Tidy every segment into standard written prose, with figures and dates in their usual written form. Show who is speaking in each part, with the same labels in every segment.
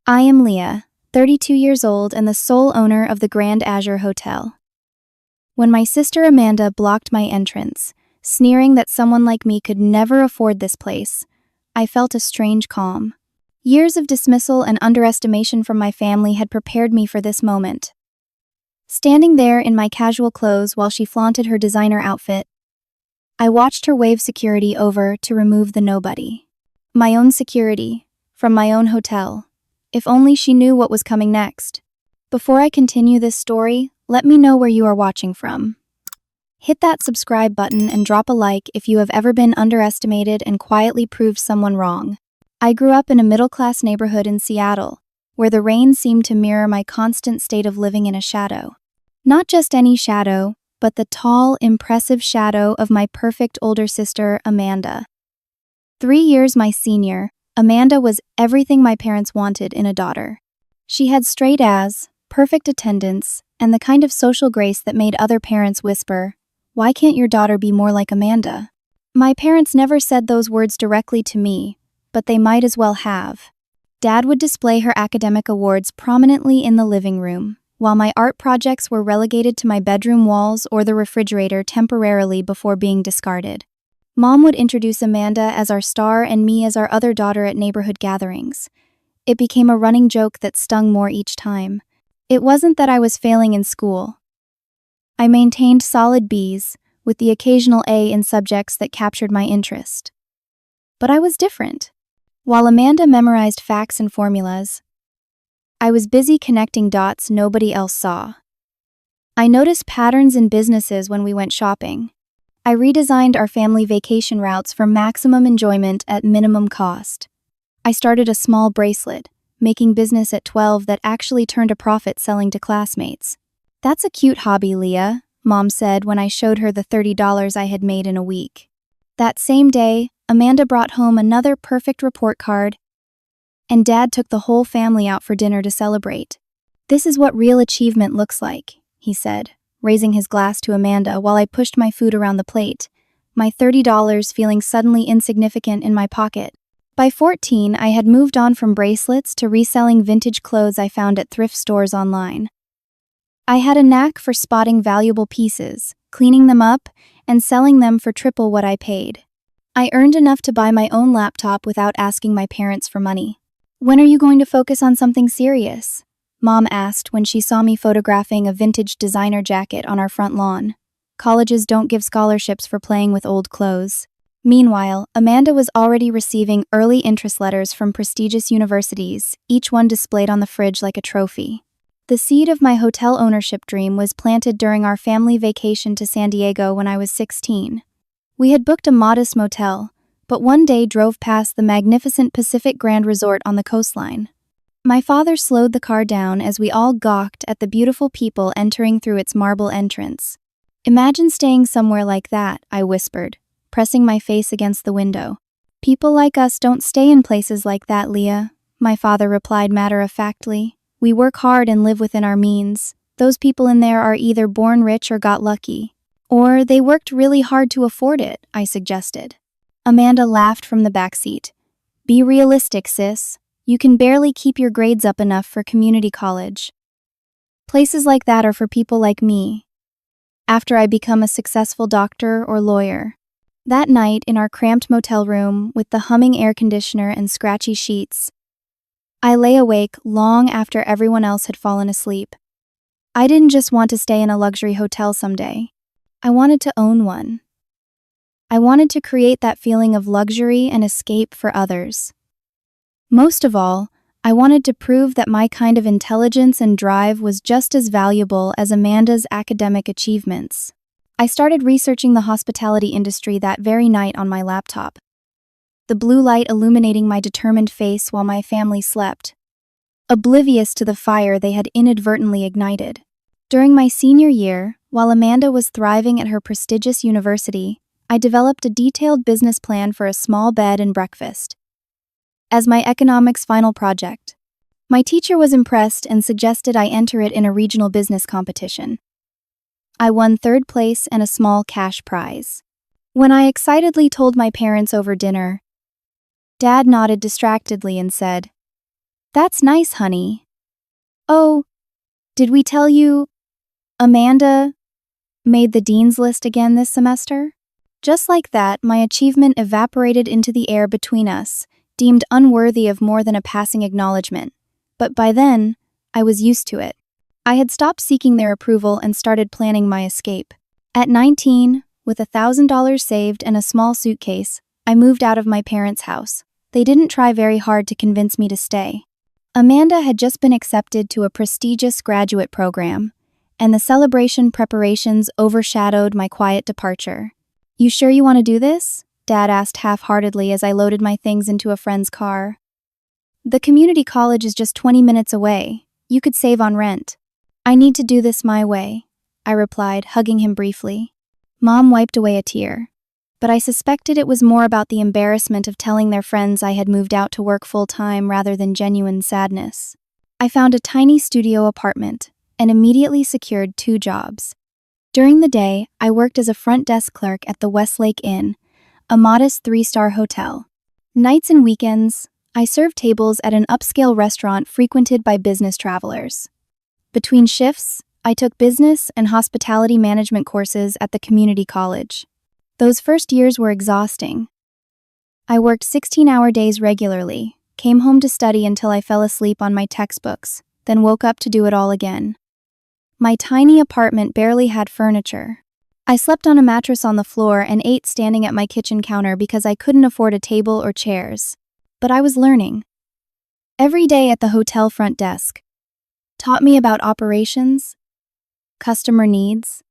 Speaker 1: I am Leah, 32 years old and the sole owner of the Grand Azure Hotel. When my sister Amanda blocked my entrance, sneering that someone like me could never afford this place, I felt a strange calm. Years of dismissal and underestimation from my family had prepared me for this moment. Standing there in my casual clothes while she flaunted her designer outfit, I watched her wave security over to remove the nobody. My own security, from my own hotel. If only she knew what was coming next. Before I continue this story, let me know where you are watching from. Hit that subscribe button and drop a like if you have ever been underestimated and quietly proved someone wrong. I grew up in a middle-class neighborhood in Seattle, where the rain seemed to mirror my constant state of living in a shadow. Not just any shadow, but the tall, impressive shadow of my perfect older sister, Amanda. 3 years my senior, Amanda was everything my parents wanted in a daughter. She had straight A's, perfect attendance, and the kind of social grace that made other parents whisper, "Why can't your daughter be more like Amanda?" My parents never said those words directly to me, but they might as well have. Dad would display her academic awards prominently in the living room, while my art projects were relegated to my bedroom walls or the refrigerator temporarily before being discarded. Mom would introduce Amanda as our star and me as our other daughter at neighborhood gatherings. It became a running joke that stung more each time. It wasn't that I was failing in school. I maintained solid B's, with the occasional A in subjects that captured my interest. But I was different. While Amanda memorized facts and formulas, I was busy connecting dots nobody else saw. I noticed patterns in businesses when we went shopping. I redesigned our family vacation routes for maximum enjoyment at minimum cost. I started a small bracelet, making business at 12 that actually turned a profit selling to classmates. "That's a cute hobby, Leah," Mom said when I showed her the $30 I had made in a week. That same day, Amanda brought home another perfect report card, and Dad took the whole family out for dinner to celebrate. "This is what real achievement looks like," he said, raising his glass to Amanda while I pushed my food around the plate, my $30 feeling suddenly insignificant in my pocket. By 14, I had moved on from bracelets to reselling vintage clothes I found at thrift stores online. I had a knack for spotting valuable pieces, cleaning them up, and selling them for triple what I paid. I earned enough to buy my own laptop without asking my parents for money. "When are you going to focus on something serious?" Mom asked when she saw me photographing a vintage designer jacket on our front lawn. Colleges don't give scholarships for playing with old clothes. Meanwhile, Amanda was already receiving early interest letters from prestigious universities, each one displayed on the fridge like a trophy. The seed of my hotel ownership dream was planted during our family vacation to San Diego when I was 16. We had booked a modest motel, but one day drove past the magnificent Pacific Grand Resort on the coastline. My father slowed the car down as we all gawked at the beautiful people entering through its marble entrance. "Imagine staying somewhere like that," I whispered, pressing my face against the window. "People like us don't stay in places like that, Leah," my father replied matter-of-factly. "We work hard and live within our means. Those people in there are either born rich or got lucky. Or they worked really hard to afford it," I suggested. Amanda laughed from the backseat. "Be realistic, sis. You can barely keep your grades up enough for community college. Places like that are for people like me, after I become a successful doctor or lawyer." That night, in our cramped motel room with the humming air conditioner and scratchy sheets, I lay awake long after everyone else had fallen asleep. I didn't just want to stay in a luxury hotel someday. I wanted to own one. I wanted to create that feeling of luxury and escape for others. Most of all, I wanted to prove that my kind of intelligence and drive was just as valuable as Amanda's academic achievements. I started researching the hospitality industry that very night on my laptop, the blue light illuminating my determined face while my family slept, oblivious to the fire they had inadvertently ignited. During my senior year, while Amanda was thriving at her prestigious university, I developed a detailed business plan for a small bed and breakfast as my economics final project. My teacher was impressed and suggested I enter it in a regional business competition. I won 3rd place and a small cash prize. When I excitedly told my parents over dinner, Dad nodded distractedly and said, That's nice, honey. Oh, did we tell you Amanda made the dean's list again this semester? Just like that, my achievement evaporated into the air between us, deemed unworthy of more than a passing acknowledgement. But by then, I was used to it. I had stopped seeking their approval and started planning my escape. At 19, with $1,000 saved and a small suitcase, I moved out of my parents' house. They didn't try very hard to convince me to stay. Amanda had just been accepted to a prestigious graduate program, and the celebration preparations overshadowed my quiet departure. "You sure you want to do this?" Dad asked half-heartedly as I loaded my things into a friend's car. "The community college is just 20 minutes away. You could save on rent." "I need to do this my way," I replied, hugging him briefly. Mom wiped away a tear. But I suspected it was more about the embarrassment of telling their friends I had moved out to work full-time rather than genuine sadness. I found a tiny studio apartment and immediately secured 2 jobs. During the day, I worked as a front desk clerk at the Westlake Inn, a modest 3-star hotel. Nights and weekends, I served tables at an upscale restaurant frequented by business travelers. Between shifts, I took business and hospitality management courses at the community college. Those first years were exhausting. I worked 16-hour days regularly, came home to study until I fell asleep on my textbooks, then woke up to do it all again. My tiny apartment barely had furniture. I slept on a mattress on the floor and ate standing at my kitchen counter because I couldn't afford a table or chairs. But I was learning. Every day at the hotel front desk taught me about operations, customer needs,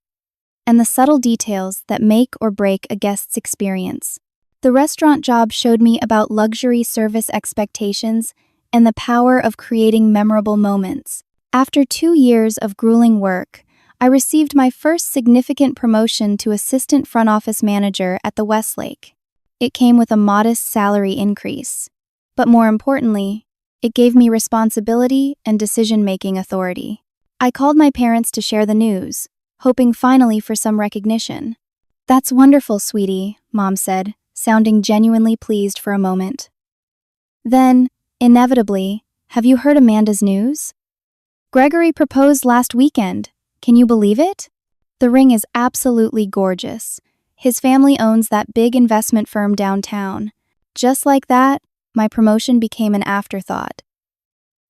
Speaker 1: and the subtle details that make or break a guest's experience. The restaurant job showed me about luxury service expectations and the power of creating memorable moments. After 2 years of grueling work, I received my first significant promotion to assistant front office manager at the Westlake. It came with a modest salary increase. But more importantly, it gave me responsibility and decision-making authority. I called my parents to share the news, hoping finally for some recognition. "That's wonderful, sweetie," Mom said, sounding genuinely pleased for a moment. Then, inevitably, "Have you heard Amanda's news? Gregory proposed last weekend. Can you believe it? The ring is absolutely gorgeous. His family owns that big investment firm downtown." Just like that, my promotion became an afterthought.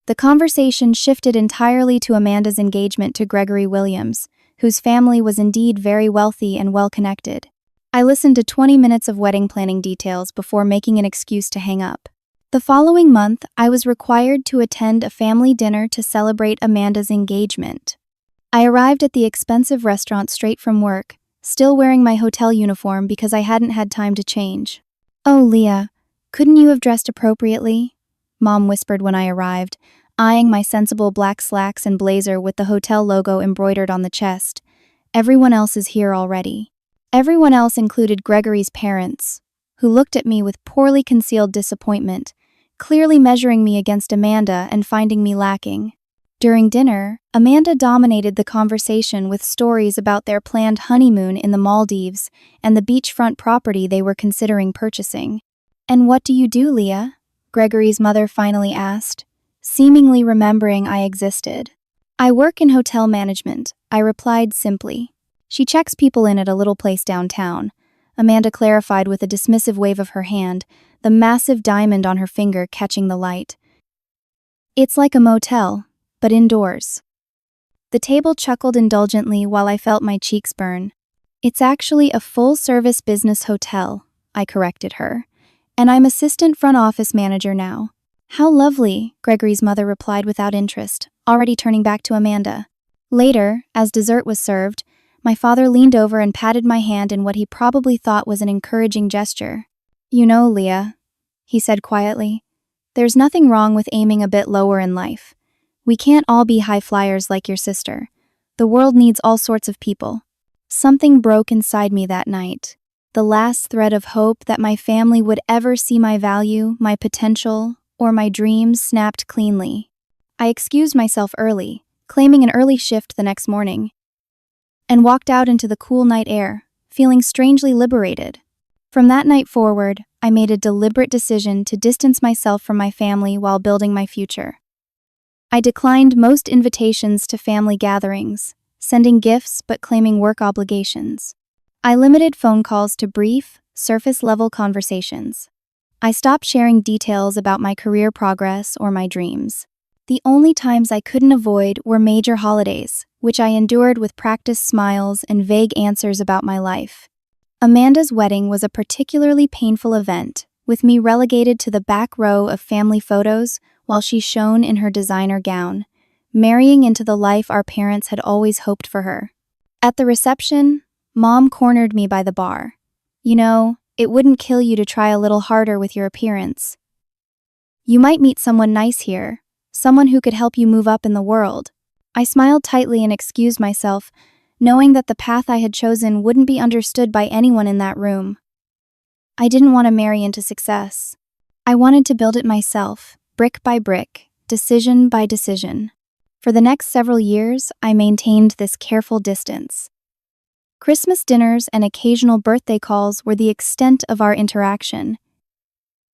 Speaker 1: The conversation shifted entirely to Amanda's engagement to Gregory Williams, whose family was indeed very wealthy and well-connected. I listened to 20 minutes of wedding planning details before making an excuse to hang up. The following month, I was required to attend a family dinner to celebrate Amanda's engagement. I arrived at the expensive restaurant straight from work, still wearing my hotel uniform because I hadn't had time to change. "Oh, Leah, couldn't you have dressed appropriately?" Mom whispered when I arrived, eyeing my sensible black slacks and blazer with the hotel logo embroidered on the chest. "Everyone else is here already." Everyone else included Gregory's parents, who looked at me with poorly concealed disappointment, clearly measuring me against Amanda and finding me lacking. During dinner, Amanda dominated the conversation with stories about their planned honeymoon in the Maldives and the beachfront property they were considering purchasing. "And what do you do, Leah?" Gregory's mother finally asked, seemingly remembering I existed. "I work in hotel management," I replied simply. "She checks people in at a little place downtown," Amanda clarified with a dismissive wave of her hand, the massive diamond on her finger catching the light. "It's like a motel, but indoors." The table chuckled indulgently while I felt my cheeks burn. "It's actually a full-service business hotel," I corrected her. "And I'm assistant front office manager now." "How lovely," Gregory's mother replied without interest, already turning back to Amanda. Later, as dessert was served, my father leaned over and patted my hand in what he probably thought was an encouraging gesture. "You know, Leah," he said quietly, "there's nothing wrong with aiming a bit lower in life. We can't all be high flyers like your sister. The world needs all sorts of people." Something broke inside me that night. The last thread of hope that my family would ever see my value, my potential, or my dreams snapped cleanly. I excused myself early, claiming an early shift the next morning, and walked out into the cool night air, feeling strangely liberated. From that night forward, I made a deliberate decision to distance myself from my family while building my future. I declined most invitations to family gatherings, sending gifts but claiming work obligations. I limited phone calls to brief, surface-level conversations. I stopped sharing details about my career progress or my dreams. The only times I couldn't avoid were major holidays, which I endured with practiced smiles and vague answers about my life. Amanda's wedding was a particularly painful event, with me relegated to the back row of family photos while she shone in her designer gown, marrying into the life our parents had always hoped for her. At the reception, Mom cornered me by the bar. "You know, it wouldn't kill you to try a little harder with your appearance. You might meet someone nice here, someone who could help you move up in the world." I smiled tightly and excused myself, knowing that the path I had chosen wouldn't be understood by anyone in that room. I didn't want to marry into success. I wanted to build it myself, brick by brick, decision by decision. For the next several years, I maintained this careful distance. Christmas dinners and occasional birthday calls were the extent of our interaction.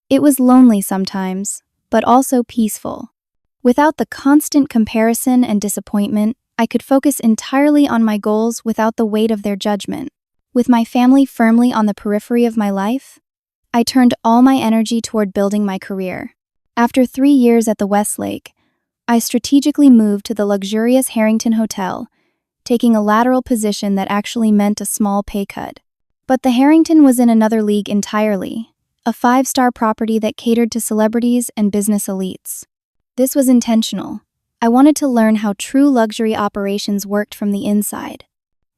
Speaker 1: It was lonely sometimes, but also peaceful. Without the constant comparison and disappointment, I could focus entirely on my goals without the weight of their judgment. With my family firmly on the periphery of my life, I turned all my energy toward building my career. After 3 years at the Westlake, I strategically moved to the luxurious Harrington Hotel, taking a lateral position that actually meant a small pay cut. But the Harrington was in another league entirely, a 5-star property that catered to celebrities and business elites. This was intentional. I wanted to learn how true luxury operations worked from the inside.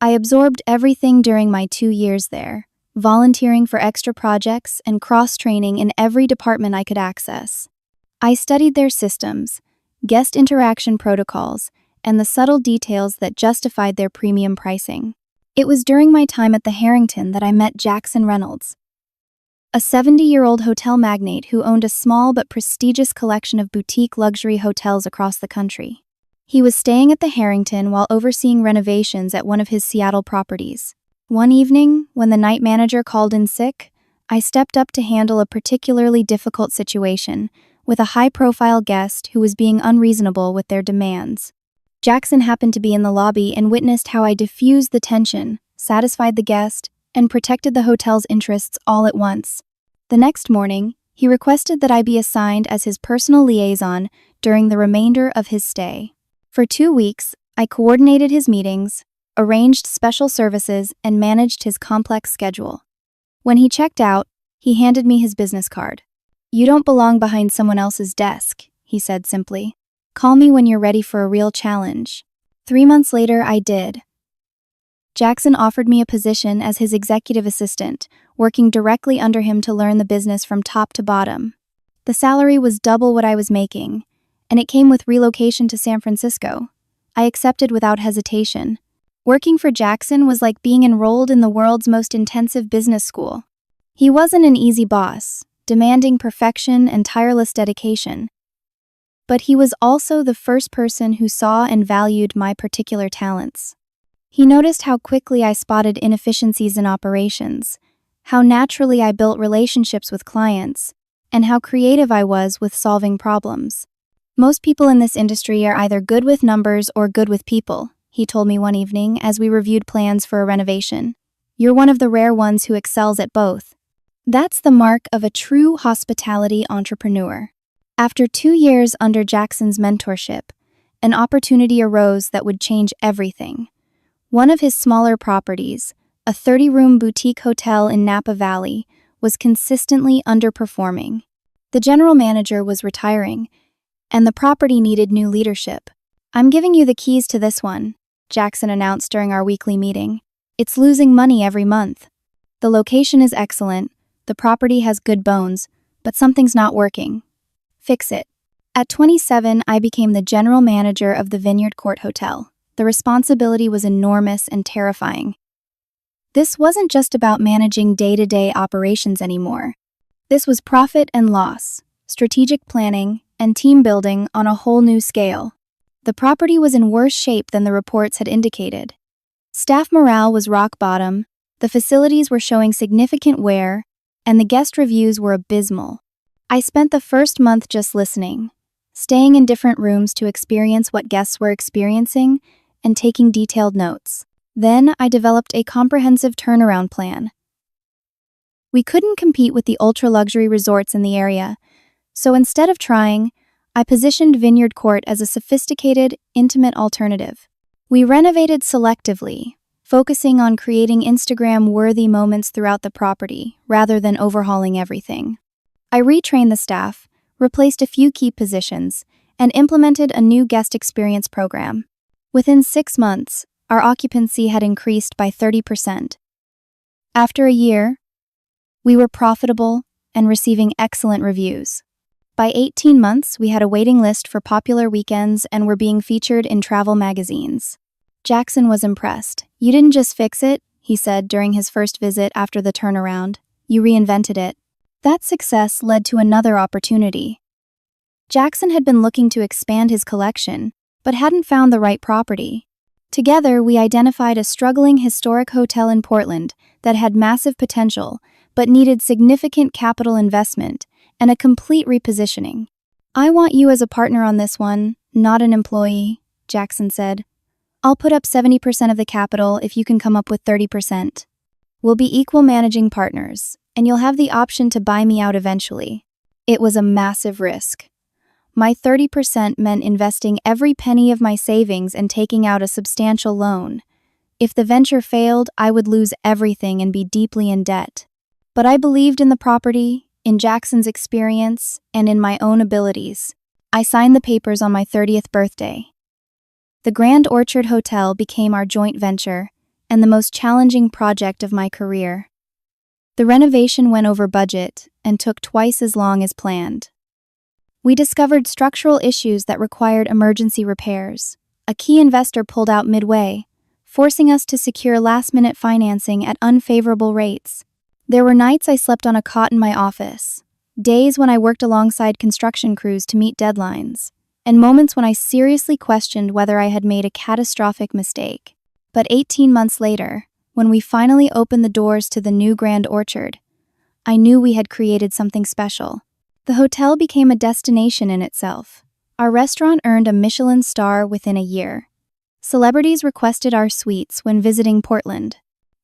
Speaker 1: I absorbed everything during my 2 years there, volunteering for extra projects and cross-training in every department I could access. I studied their systems, guest interaction protocols, and the subtle details that justified their premium pricing. It was during my time at the Harrington that I met Jackson Reynolds, a 70-year-old hotel magnate who owned a small but prestigious collection of boutique luxury hotels across the country. He was staying at the Harrington while overseeing renovations at one of his Seattle properties. One evening, when the night manager called in sick, I stepped up to handle a particularly difficult situation with a high-profile guest who was being unreasonable with their demands. Jackson happened to be in the lobby and witnessed how I diffused the tension, satisfied the guest, and protected the hotel's interests all at once. The next morning, he requested that I be assigned as his personal liaison during the remainder of his stay. For 2 weeks, I coordinated his meetings, arranged special services, and managed his complex schedule. When he checked out, he handed me his business card. "You don't belong behind someone else's desk," he said simply. "Call me when you're ready for a real challenge." 3 months later, I did. Jackson offered me a position as his executive assistant, working directly under him to learn the business from top to bottom. The salary was double what I was making, and it came with relocation to San Francisco. I accepted without hesitation. Working for Jackson was like being enrolled in the world's most intensive business school. He wasn't an easy boss, demanding perfection and tireless dedication. But he was also the first person who saw and valued my particular talents. He noticed how quickly I spotted inefficiencies in operations, how naturally I built relationships with clients, and how creative I was with solving problems. "Most people in this industry are either good with numbers or good with people," he told me one evening as we reviewed plans for a renovation. "You're one of the rare ones who excels at both." That's the mark of a true hospitality entrepreneur. After 2 years under Jackson's mentorship, an opportunity arose that would change everything. One of his smaller properties, a 30-room boutique hotel in Napa Valley, was consistently underperforming. The general manager was retiring, and the property needed new leadership. "I'm giving you the keys to this one," Jackson announced during our weekly meeting. "It's losing money every month. The location is excellent, the property has good bones, but something's not working. Fix it." At 27, I became the general manager of the Vineyard Court Hotel. The responsibility was enormous and terrifying. This wasn't just about managing day-to-day operations anymore. This was profit and loss, strategic planning, and team building on a whole new scale. The property was in worse shape than the reports had indicated. Staff morale was rock bottom, the facilities were showing significant wear, and the guest reviews were abysmal. I spent the first month just listening, staying in different rooms to experience what guests were experiencing and taking detailed notes. Then I developed a comprehensive turnaround plan. We couldn't compete with the ultra-luxury resorts in the area, so instead of trying, I positioned Vineyard Court as a sophisticated, intimate alternative. We renovated selectively, focusing on creating Instagram-worthy moments throughout the property rather than overhauling everything. I retrained the staff, replaced a few key positions, and implemented a new guest experience program. Within 6 months, our occupancy had increased by 30%. After a year, we were profitable and receiving excellent reviews. By 18 months, we had a waiting list for popular weekends and were being featured in travel magazines. Jackson was impressed. "You didn't just fix it," he said during his first visit after the turnaround. "You reinvented it." That success led to another opportunity. Jackson had been looking to expand his collection, but hadn't found the right property. Together, we identified a struggling historic hotel in Portland that had massive potential, but needed significant capital investment and a complete repositioning. "I want you as a partner on this one, not an employee," Jackson said. "I'll put up 70% of the capital if you can come up with 30%. We'll be equal managing partners, and you'll have the option to buy me out eventually." It was a massive risk. My 30% meant investing every penny of my savings and taking out a substantial loan. If the venture failed, I would lose everything and be deeply in debt. But I believed in the property, in Jackson's experience, and in my own abilities. I signed the papers on my 30th birthday. The Grand Orchard Hotel became our joint venture and the most challenging project of my career. The renovation went over budget and took twice as long as planned. We discovered structural issues that required emergency repairs. A key investor pulled out midway, forcing us to secure last-minute financing at unfavorable rates. There were nights I slept on a cot in my office, days when I worked alongside construction crews to meet deadlines, and moments when I seriously questioned whether I had made a catastrophic mistake. But 18 months later, when we finally opened the doors to the new Grand Orchard, I knew we had created something special. The hotel became a destination in itself. Our restaurant earned a Michelin star within a year. Celebrities requested our suites when visiting Portland.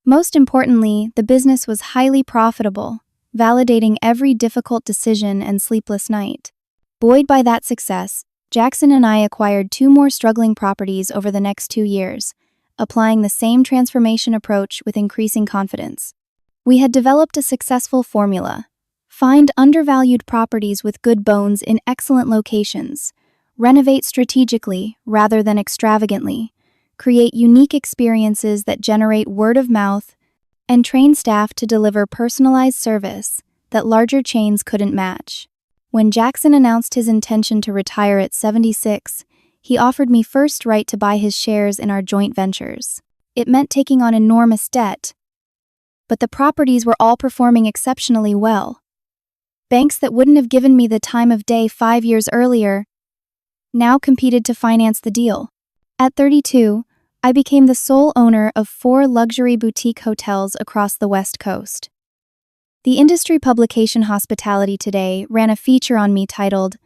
Speaker 1: Most importantly, the business was highly profitable, validating every difficult decision and sleepless night. Buoyed by that success, Jackson and I acquired 2 more struggling properties over the next 2 years, applying the same transformation approach with increasing confidence. We had developed a successful formula: find undervalued properties with good bones in excellent locations, renovate strategically rather than extravagantly, create unique experiences that generate word of mouth, and train staff to deliver personalized service that larger chains couldn't match. When Jackson announced his intention to retire at 76, he offered me first right to buy his shares in our joint ventures. It meant taking on enormous debt, but the properties were all performing exceptionally well. Banks that wouldn't have given me the time of day 5 years earlier now competed to finance the deal. At 32, I became the sole owner of 4 luxury boutique hotels across the West Coast. The industry publication Hospitality Today ran a feature on me titled,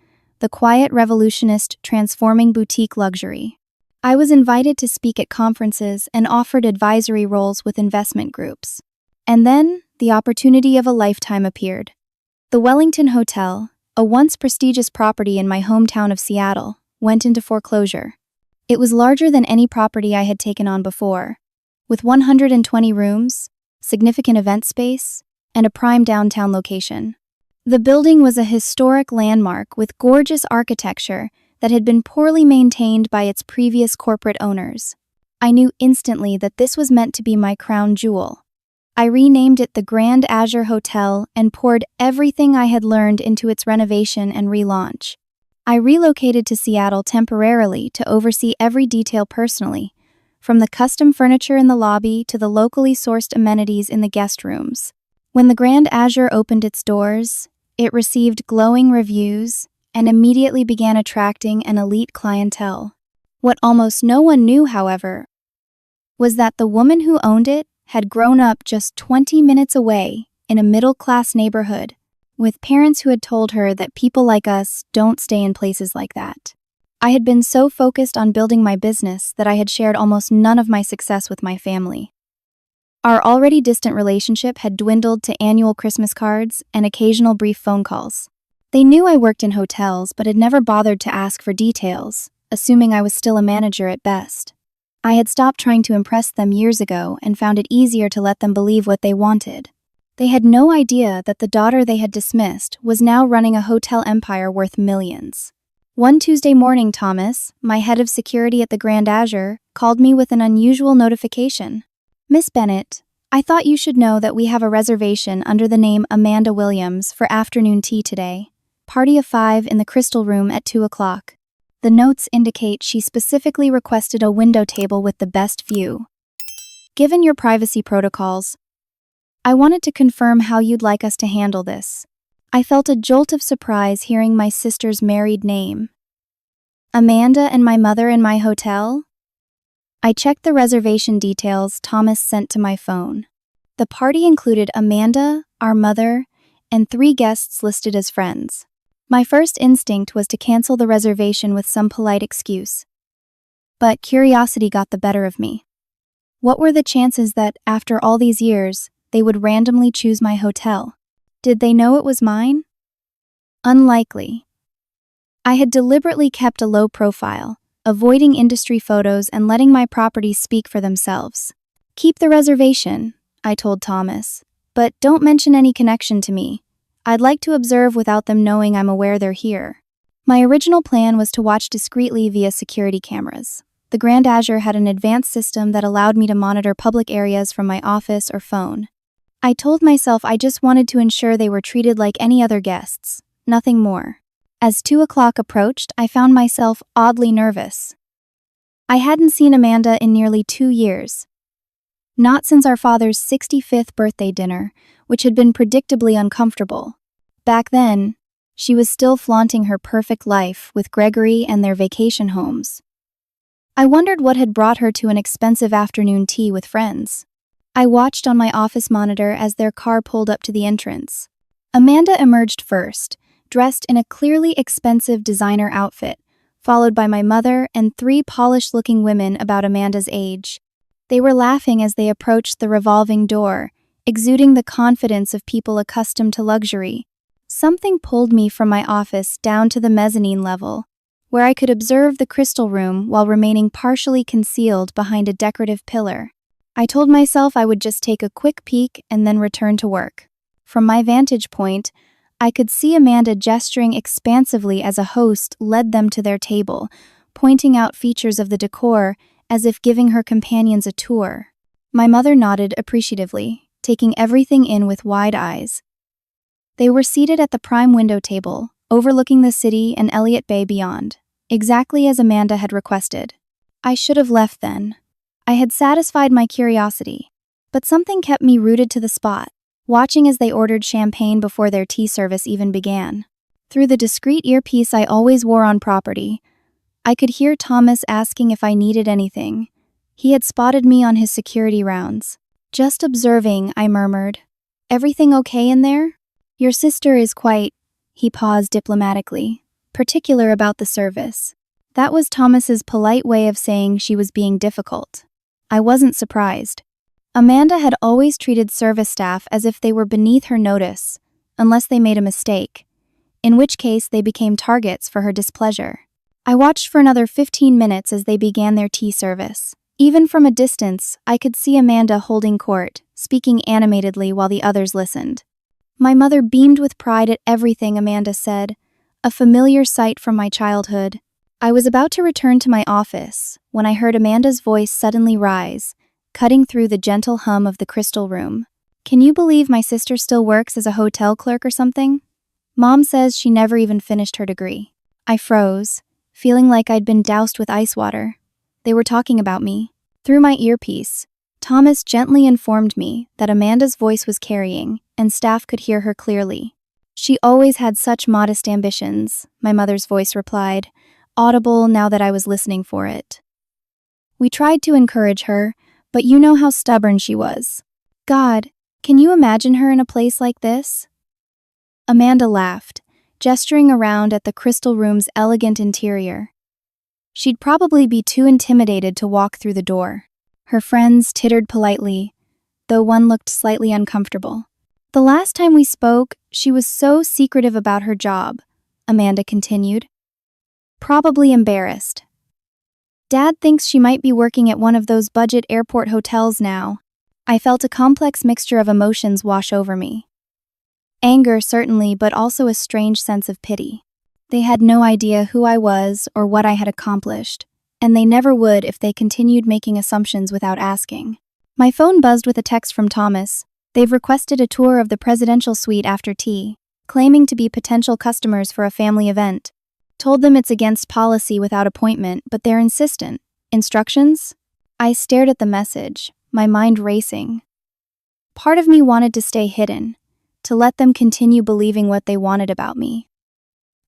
Speaker 1: "The Quiet Revolutionist Transforming Boutique Luxury." I was invited to speak at conferences and offered advisory roles with investment groups. And then, the opportunity of a lifetime appeared. The Wellington Hotel, a once prestigious property in my hometown of Seattle, went into foreclosure. It was larger than any property I had taken on before, with 120 rooms, significant event space, and a prime downtown location. The building was a historic landmark with gorgeous architecture that had been poorly maintained by its previous corporate owners. I knew instantly that this was meant to be my crown jewel. I renamed it the Grand Azure Hotel and poured everything I had learned into its renovation and relaunch. I relocated to Seattle temporarily to oversee every detail personally, from the custom furniture in the lobby to the locally sourced amenities in the guest rooms. When the Grand Azure opened its doors, it received glowing reviews and immediately began attracting an elite clientele. What almost no one knew, however, was that the woman who owned it had grown up just 20 minutes away in a middle-class neighborhood, with parents who had told her that people like us don't stay in places like that. I had been so focused on building my business that I had shared almost none of my success with my family. Our already distant relationship had dwindled to annual Christmas cards and occasional brief phone calls. They knew I worked in hotels but had never bothered to ask for details, assuming I was still a manager at best. I had stopped trying to impress them years ago and found it easier to let them believe what they wanted. They had no idea that the daughter they had dismissed was now running a hotel empire worth millions. One Tuesday morning, Thomas, my head of security at the Grand Azure, called me with an unusual notification. "Miss Bennett, I thought you should know that we have a reservation under the name Amanda Williams for afternoon tea today. Party of 5 in the Crystal Room at 2 o'clock. The notes indicate she specifically requested a window table with the best view. Given your privacy protocols, I wanted to confirm how you'd like us to handle this." I felt a jolt of surprise hearing my sister's married name. Amanda and my mother in my hotel? I checked the reservation details Thomas sent to my phone. The party included Amanda, our mother, and 3 guests listed as friends. My first instinct was to cancel the reservation with some polite excuse. But curiosity got the better of me. What were the chances that, after all these years, they would randomly choose my hotel? Did they know it was mine? Unlikely. I had deliberately kept a low profile, avoiding industry photos and letting my properties speak for themselves. "Keep the reservation," I told Thomas, "but don't mention any connection to me. I'd like to observe without them knowing I'm aware they're here." My original plan was to watch discreetly via security cameras. The Grand Azure had an advanced system that allowed me to monitor public areas from my office or phone. I told myself I just wanted to ensure they were treated like any other guests, nothing more. As 2 o'clock approached, I found myself oddly nervous. I hadn't seen Amanda in nearly 2 years. Not since our father's 65th birthday dinner, which had been predictably uncomfortable. Back then, she was still flaunting her perfect life with Gregory and their vacation homes. I wondered what had brought her to an expensive afternoon tea with friends. I watched on my office monitor as their car pulled up to the entrance. Amanda emerged first, dressed in a clearly expensive designer outfit, followed by my mother and 3 polished-looking women about Amanda's age. They were laughing as they approached the revolving door, exuding the confidence of people accustomed to luxury. Something pulled me from my office down to the mezzanine level, where I could observe the Crystal Room while remaining partially concealed behind a decorative pillar. I told myself I would just take a quick peek and then return to work. From my vantage point, I could see Amanda gesturing expansively as a host led them to their table, pointing out features of the decor as if giving her companions a tour. My mother nodded appreciatively, taking everything in with wide eyes. They were seated at the prime window table, overlooking the city and Elliott Bay beyond, exactly as Amanda had requested. I should have left then. I had satisfied my curiosity, but something kept me rooted to the spot, watching as they ordered champagne before their tea service even began. Through the discreet earpiece I always wore on property, I could hear Thomas asking if I needed anything. He had spotted me on his security rounds. "Just observing," I murmured. "Everything okay in there? Your sister is quite," he paused diplomatically, "particular about the service." That was Thomas's polite way of saying she was being difficult. I wasn't surprised. Amanda had always treated service staff as if they were beneath her notice, unless they made a mistake, in which case they became targets for her displeasure. I watched for another 15 minutes as they began their tea service. Even from a distance, I could see Amanda holding court, speaking animatedly while the others listened. My mother beamed with pride at everything Amanda said, a familiar sight from my childhood. I was about to return to my office when I heard Amanda's voice suddenly rise, cutting through the gentle hum of the Crystal Room. "Can you believe my sister still works as a hotel clerk or something? Mom says she never even finished her degree." I froze, feeling like I'd been doused with ice water. They were talking about me. Through my earpiece, Thomas gently informed me that Amanda's voice was carrying, and staff could hear her clearly. "She always had such modest ambitions," my mother's voice replied, audible now that I was listening for it. "We tried to encourage her, but you know how stubborn she was. God, can you imagine her in a place like this?" Amanda laughed, gesturing around at the crystal room's elegant interior. She'd probably be too intimidated to walk through the door. Her friends tittered politely, though one looked slightly uncomfortable. The last time we spoke, she was so secretive about her job, Amanda continued. Probably embarrassed. Dad thinks she might be working at one of those budget airport hotels now. I felt a complex mixture of emotions wash over me. Anger, certainly, but also a strange sense of pity. They had no idea who I was or what I had accomplished, and they never would if they continued making assumptions without asking. My phone buzzed with a text from Thomas. They've requested a tour of the presidential suite after tea, claiming to be potential customers for a family event. Told them it's against policy without appointment, but they're insistent. Instructions? I stared at the message, my mind racing. Part of me wanted to stay hidden, to let them continue believing what they wanted about me.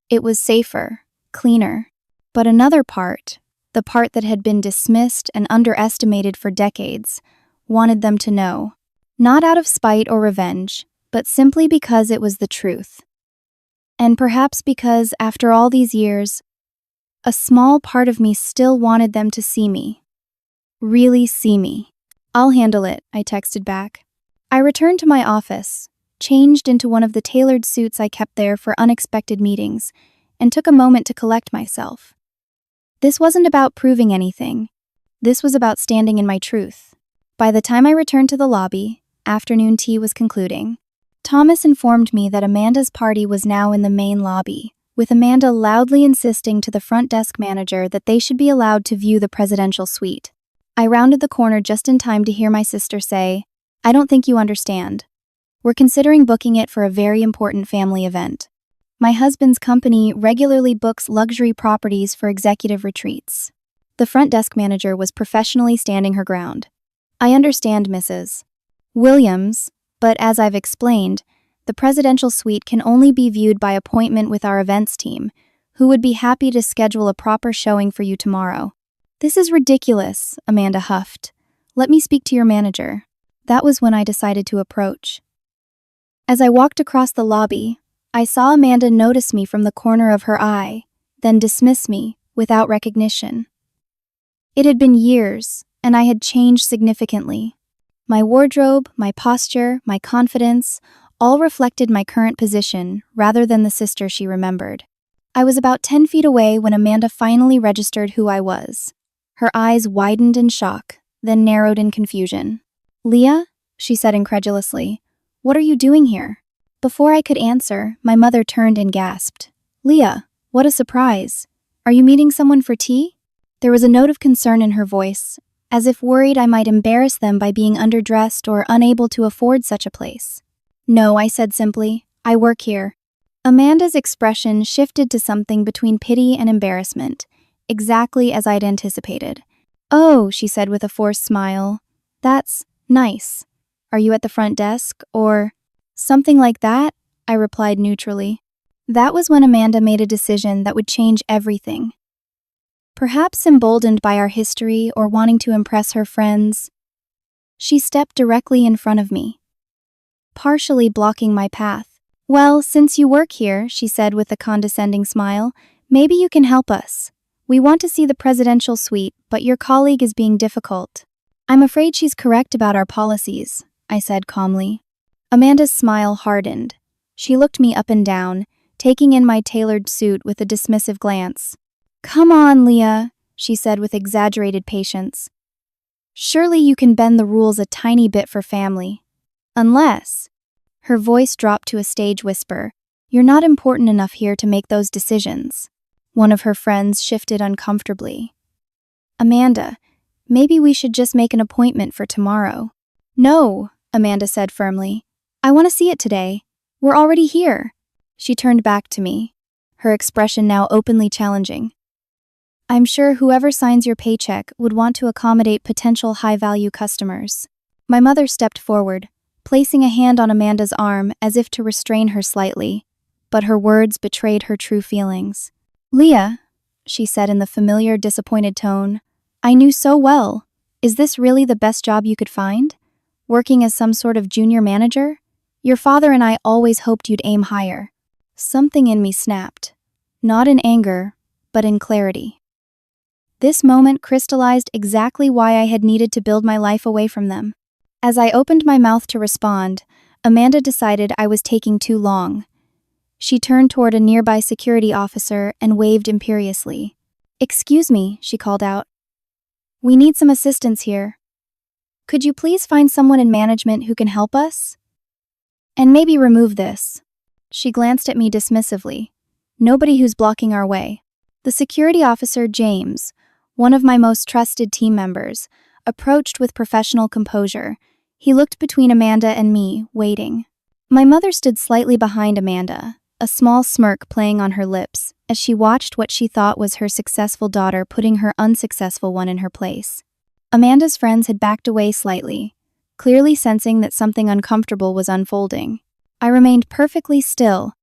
Speaker 1: It was safer, cleaner. But another part, the part that had been dismissed and underestimated for decades, wanted them to know. Not out of spite or revenge, but simply because it was the truth. And perhaps because, after all these years, a small part of me still wanted them to see me. Really see me. I'll handle it, I texted back. I returned to my office, changed into one of the tailored suits I kept there for unexpected meetings, and took a moment to collect myself. This wasn't about proving anything. This was about standing in my truth. By the time I returned to the lobby, afternoon tea was concluding. Thomas informed me that Amanda's party was now in the main lobby, with Amanda loudly insisting to the front desk manager that they should be allowed to view the presidential suite. I rounded the corner just in time to hear my sister say, "I don't think you understand. We're considering booking it for a very important family event. My husband's company regularly books luxury properties for executive retreats." The front desk manager was professionally standing her ground. "I understand, Mrs. Williams, but as I've explained, the presidential suite can only be viewed by appointment with our events team, who would be happy to schedule a proper showing for you tomorrow." "This is ridiculous," Amanda huffed. "Let me speak to your manager." That was when I decided to approach. As I walked across the lobby, I saw Amanda notice me from the corner of her eye, then dismiss me without recognition. It had been years, and I had changed significantly. My wardrobe, my posture, my confidence, all reflected my current position rather than the sister she remembered. I was about 10 feet away when Amanda finally registered who I was. Her eyes widened in shock, then narrowed in confusion. "Leah?" she said incredulously. "What are you doing here?" Before I could answer, my mother turned and gasped. "Leah, what a surprise. Are you meeting someone for tea?" There was a note of concern in her voice, as if worried I might embarrass them by being underdressed or unable to afford such a place. "No," I said simply. "I work here." Amanda's expression shifted to something between pity and embarrassment, exactly as I'd anticipated. "Oh," she said with a forced smile. "That's nice. Are you at the front desk, or something like that?" I replied neutrally. That was when Amanda made a decision that would change everything. Perhaps emboldened by our history or wanting to impress her friends, she stepped directly in front of me, partially blocking my path. "Well, since you work here," she said with a condescending smile, "maybe you can help us. We want to see the presidential suite, but your colleague is being difficult." "I'm afraid she's correct about our policies," I said calmly. Amanda's smile hardened. She looked me up and down, taking in my tailored suit with a dismissive glance. "Come on, Leah," she said with exaggerated patience. "Surely you can bend the rules a tiny bit for family. Unless," her voice dropped to a stage whisper, "you're not important enough here to make those decisions." One of her friends shifted uncomfortably. "Amanda, maybe we should just make an appointment for tomorrow." "No," Amanda said firmly. "I want to see it today. We're already here." She turned back to me, her expression now openly challenging. "I'm sure whoever signs your paycheck would want to accommodate potential high-value customers." My mother stepped forward, placing a hand on Amanda's arm as if to restrain her slightly, but her words betrayed her true feelings. "Leah," she said in the familiar, disappointed tone, "I knew so well. Is this really the best job you could find? Working as some sort of junior manager? Your father and I always hoped you'd aim higher." Something in me snapped. Not in anger, but in clarity. This moment crystallized exactly why I had needed to build my life away from them. As I opened my mouth to respond, Amanda decided I was taking too long. She turned toward a nearby security officer and waved imperiously. "Excuse me," she called out. "We need some assistance here. Could you please find someone in management who can help us? And maybe remove this." She glanced at me dismissively. "Nobody who's blocking our way." The security officer, James, one of my most trusted team members, approached with professional composure. He looked between Amanda and me, waiting. My mother stood slightly behind Amanda, a small smirk playing on her lips, as she watched what she thought was her successful daughter putting her unsuccessful one in her place. Amanda's friends had backed away slightly, clearly sensing that something uncomfortable was unfolding. I remained perfectly still,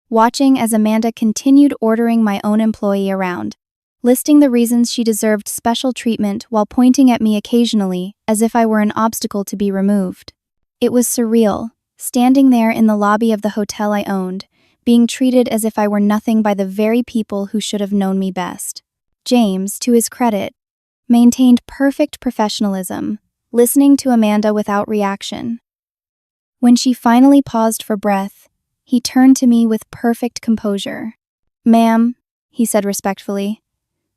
Speaker 1: watching as Amanda continued ordering my own employee around, listing the reasons she deserved special treatment while pointing at me occasionally as if I were an obstacle to be removed. It was surreal, standing there in the lobby of the hotel I owned, being treated as if I were nothing by the very people who should have known me best. James, to his credit, maintained perfect professionalism, listening to Amanda without reaction. When she finally paused for breath, he turned to me with perfect composure. "Ma'am," he said respectfully,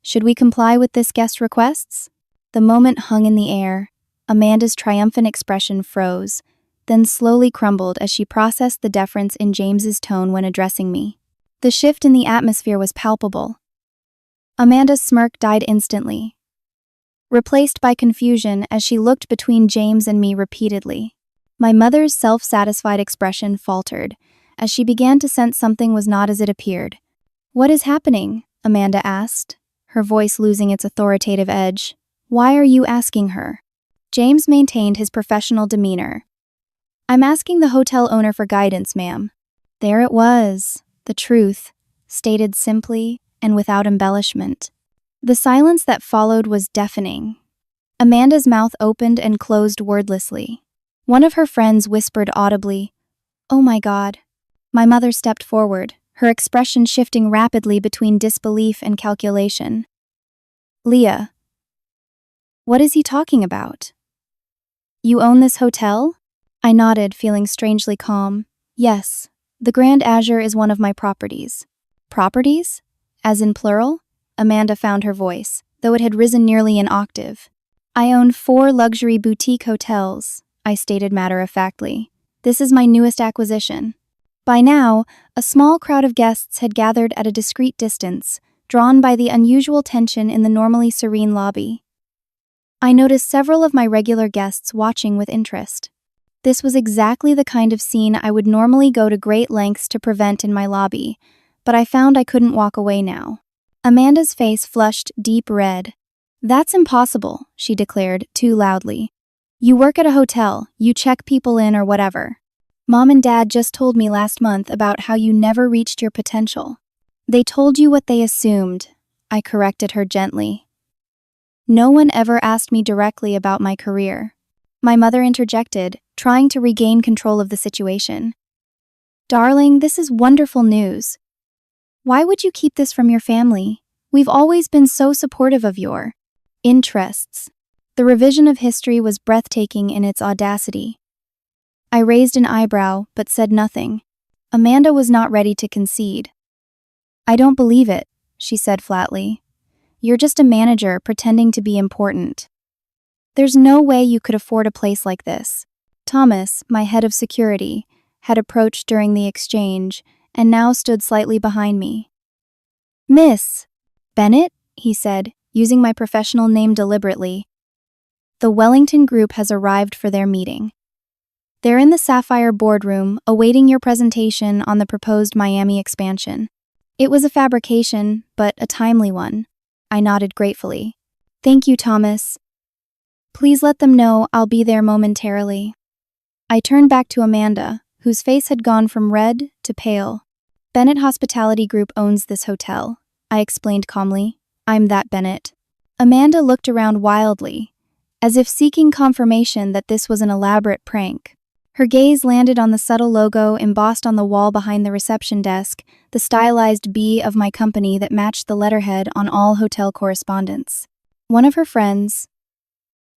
Speaker 1: "should we comply with this guest's requests?" The moment hung in the air. Amanda's triumphant expression froze, then slowly crumbled as she processed the deference in James's tone when addressing me. The shift in the atmosphere was palpable. Amanda's smirk died instantly, replaced by confusion as she looked between James and me repeatedly. My mother's self-satisfied expression faltered as she began to sense something was not as it appeared. "What is happening?" Amanda asked, her voice losing its authoritative edge. "Why are you asking her?" James maintained his professional demeanor. "I'm asking the hotel owner for guidance, ma'am." There it was, the truth, stated simply and without embellishment. The silence that followed was deafening. Amanda's mouth opened and closed wordlessly. One of her friends whispered audibly, "Oh my God." My mother stepped forward, her expression shifting rapidly between disbelief and calculation. "Leah, what is he talking about? You own this hotel?" I nodded, feeling strangely calm. "Yes, the Grand Azure is one of my properties." "Properties? As in plural?" Amanda found her voice, though it had risen nearly an octave. "I own 4 luxury boutique hotels," I stated matter-of-factly. "This is my newest acquisition." By now, a small crowd of guests had gathered at a discreet distance, drawn by the unusual tension in the normally serene lobby. I noticed several of my regular guests watching with interest. This was exactly the kind of scene I would normally go to great lengths to prevent in my lobby, but I found I couldn't walk away now. Amanda's face flushed deep red. "That's impossible," she declared, too loudly. "You work at a hotel, you check people in or whatever. Mom and Dad just told me last month about how you never reached your potential. They told you what they assumed," I corrected her gently. "No one ever asked me directly about my career." My mother interjected, trying to regain control of the situation. "Darling, this is wonderful news. Why would you keep this from your family? We've always been so supportive of your interests." The revision of history was breathtaking in its audacity. I raised an eyebrow, but said nothing. Amanda was not ready to concede. "I don't believe it," she said flatly. "You're just a manager pretending to be important. There's no way you could afford a place like this." Thomas, my head of security, had approached during the exchange and now stood slightly behind me. "Miss Bennett," he said, using my professional name deliberately. "The Wellington Group has arrived for their meeting. They're in the Sapphire boardroom, awaiting your presentation on the proposed Miami expansion." It was a fabrication, but a timely one. I nodded gratefully. "Thank you, Thomas. Please let them know I'll be there momentarily." I turned back to Amanda, whose face had gone from red to pale. "Bennett Hospitality Group owns this hotel," I explained calmly. "I'm that Bennett." Amanda looked around wildly, as if seeking confirmation that this was an elaborate prank. Her gaze landed on the subtle logo embossed on the wall behind the reception desk, the stylized B of my company that matched the letterhead on all hotel correspondence. One of her friends,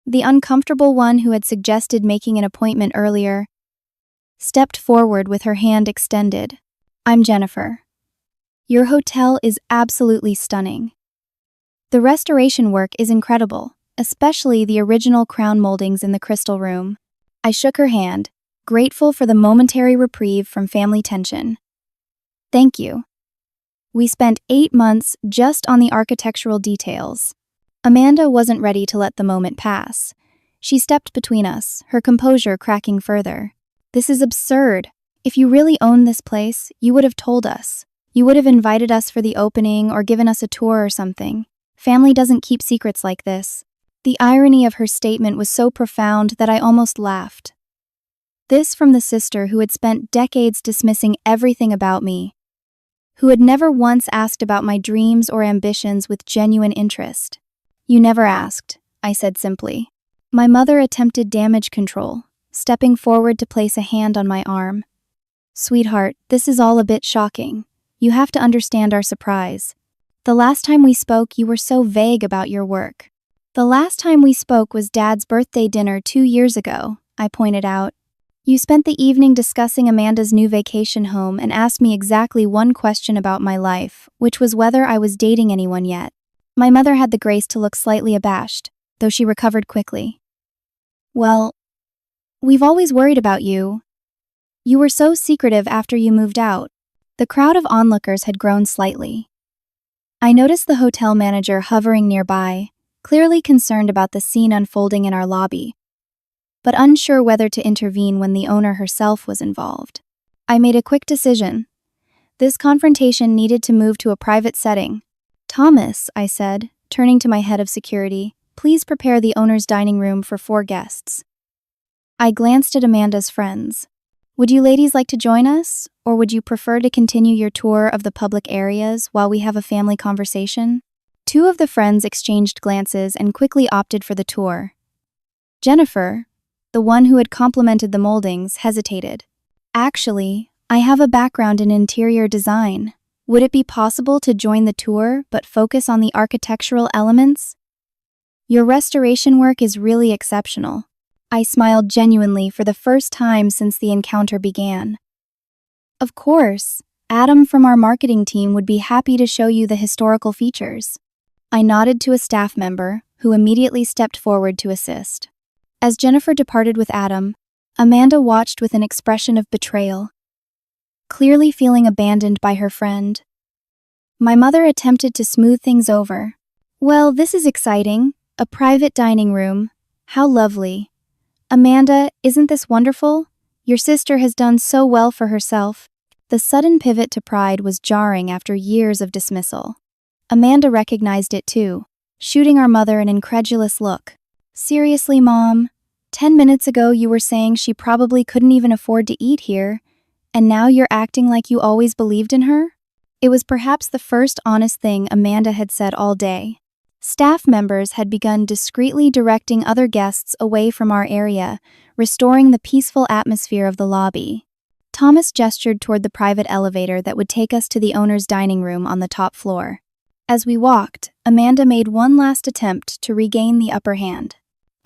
Speaker 1: the uncomfortable one who had suggested making an appointment earlier, stepped forward with her hand extended. "I'm Jennifer. Your hotel is absolutely stunning. The restoration work is incredible, especially the original crown moldings in the crystal room." I shook her hand, grateful for the momentary reprieve from family tension. "Thank you. We spent 8 months just on the architectural details." Amanda wasn't ready to let the moment pass. She stepped between us, her composure cracking further. "This is absurd. If you really owned this place, you would have told us. You would have invited us for the opening or given us a tour or something. Family doesn't keep secrets like this." The irony of her statement was so profound that I almost laughed. This from the sister who had spent decades dismissing everything about me, who had never once asked about my dreams or ambitions with genuine interest. "You never asked," I said simply. My mother attempted damage control, stepping forward to place a hand on my arm. "Sweetheart, this is all a bit shocking. You have to understand our surprise. The last time we spoke, you were so vague about your work." "The last time we spoke was Dad's birthday dinner 2 years ago," I pointed out. "You spent the evening discussing Amanda's new vacation home and asked me exactly one question about my life, which was whether I was dating anyone yet." My mother had the grace to look slightly abashed, though she recovered quickly. "Well, we've always worried about you. You were so secretive after you moved out." The crowd of onlookers had grown slightly. I noticed the hotel manager hovering nearby, clearly concerned about the scene unfolding in our lobby, but unsure whether to intervene when the owner herself was involved. I made a quick decision. This confrontation needed to move to a private setting. "Thomas," I said, turning to my head of security, "please prepare the owner's dining room for 4 guests." I glanced at Amanda's friends. "Would you ladies like to join us, or would you prefer to continue your tour of the public areas while we have a family conversation?" 2 of the friends exchanged glances and quickly opted for the tour. Jennifer, the one who had complimented the moldings, hesitated. "Actually, I have a background in interior design. Would it be possible to join the tour but focus on the architectural elements? Your restoration work is really exceptional." I smiled genuinely for the first time since the encounter began. "Of course, Adam from our marketing team would be happy to show you the historical features." I nodded to a staff member, who immediately stepped forward to assist. As Jennifer departed with Adam, Amanda watched with an expression of betrayal, clearly feeling abandoned by her friend. My mother attempted to smooth things over. "Well, this is exciting. A private dining room. How lovely. Amanda, isn't this wonderful? Your sister has done so well for herself." The sudden pivot to pride was jarring after years of dismissal. Amanda recognized it too, shooting our mother an incredulous look. "Seriously, Mom? 10 minutes ago you were saying she probably couldn't even afford to eat here, and now you're acting like you always believed in her?" It was perhaps the first honest thing Amanda had said all day. Staff members had begun discreetly directing other guests away from our area, restoring the peaceful atmosphere of the lobby. Thomas gestured toward the private elevator that would take us to the owner's dining room on the top floor. As we walked, Amanda made one last attempt to regain the upper hand.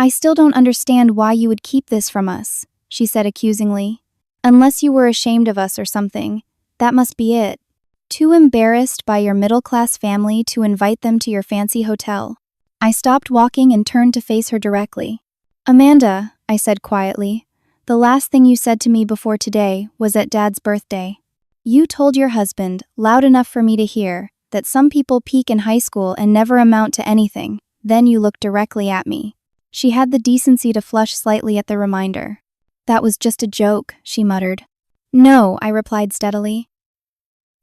Speaker 1: "I still don't understand why you would keep this from us," she said accusingly. "Unless you were ashamed of us or something, that must be it. Too embarrassed by your middle-class family to invite them to your fancy hotel." I stopped walking and turned to face her directly. "Amanda," I said quietly, "the last thing you said to me before today was at Dad's birthday. You told your husband, loud enough for me to hear, that some people peak in high school and never amount to anything. Then you looked directly at me." She had the decency to flush slightly at the reminder. "That was just a joke," she muttered. "No," I replied steadily.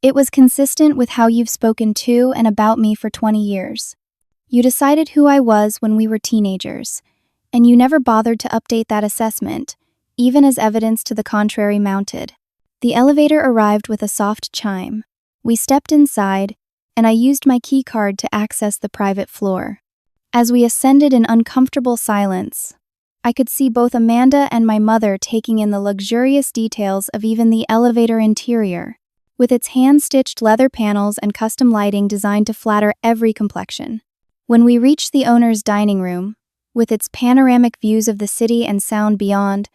Speaker 1: "It was consistent with how you've spoken to and about me for 20 years. You decided who I was when we were teenagers, and you never bothered to update that assessment, even as evidence to the contrary mounted." The elevator arrived with a soft chime. We stepped inside, and I used my key card to access the private floor. As we ascended in uncomfortable silence, I could see both Amanda and my mother taking in the luxurious details of even the elevator interior, with its hand-stitched leather panels and custom lighting designed to flatter every complexion. When we reached the owner's dining room, with its panoramic views of the city and sound beyond,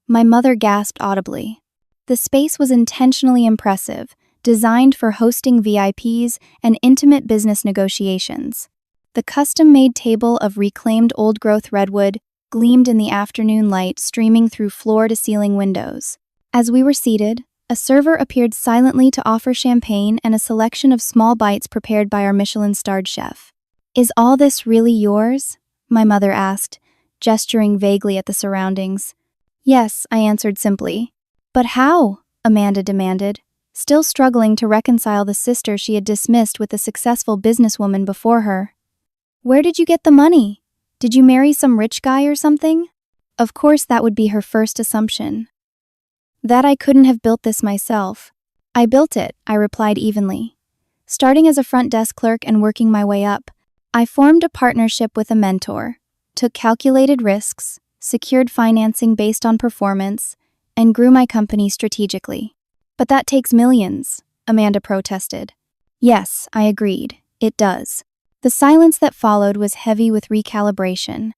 Speaker 1: my mother gasped audibly. The space was intentionally impressive, designed for hosting VIPs and intimate business negotiations. The custom-made table of reclaimed old-growth redwood gleamed in the afternoon light streaming through floor-to-ceiling windows. As we were seated, a server appeared silently to offer champagne and a selection of small bites prepared by our Michelin-starred chef. "Is all this really yours?" my mother asked, gesturing vaguely at the surroundings. "Yes," I answered simply. "But how?" Amanda demanded, still struggling to reconcile the sister she had dismissed with the successful businesswoman before her. "Where did you get the money? Did you marry some rich guy or something?" Of course, that would be her first assumption. That I couldn't have built this myself. "I built it," I replied evenly. Starting as a front desk clerk and working my way up, I formed a partnership with a mentor, took calculated risks, secured financing based on performance, and grew my company strategically. "But that takes millions," Amanda protested. "Yes," I agreed, "it does." The silence that followed was heavy with recalibration.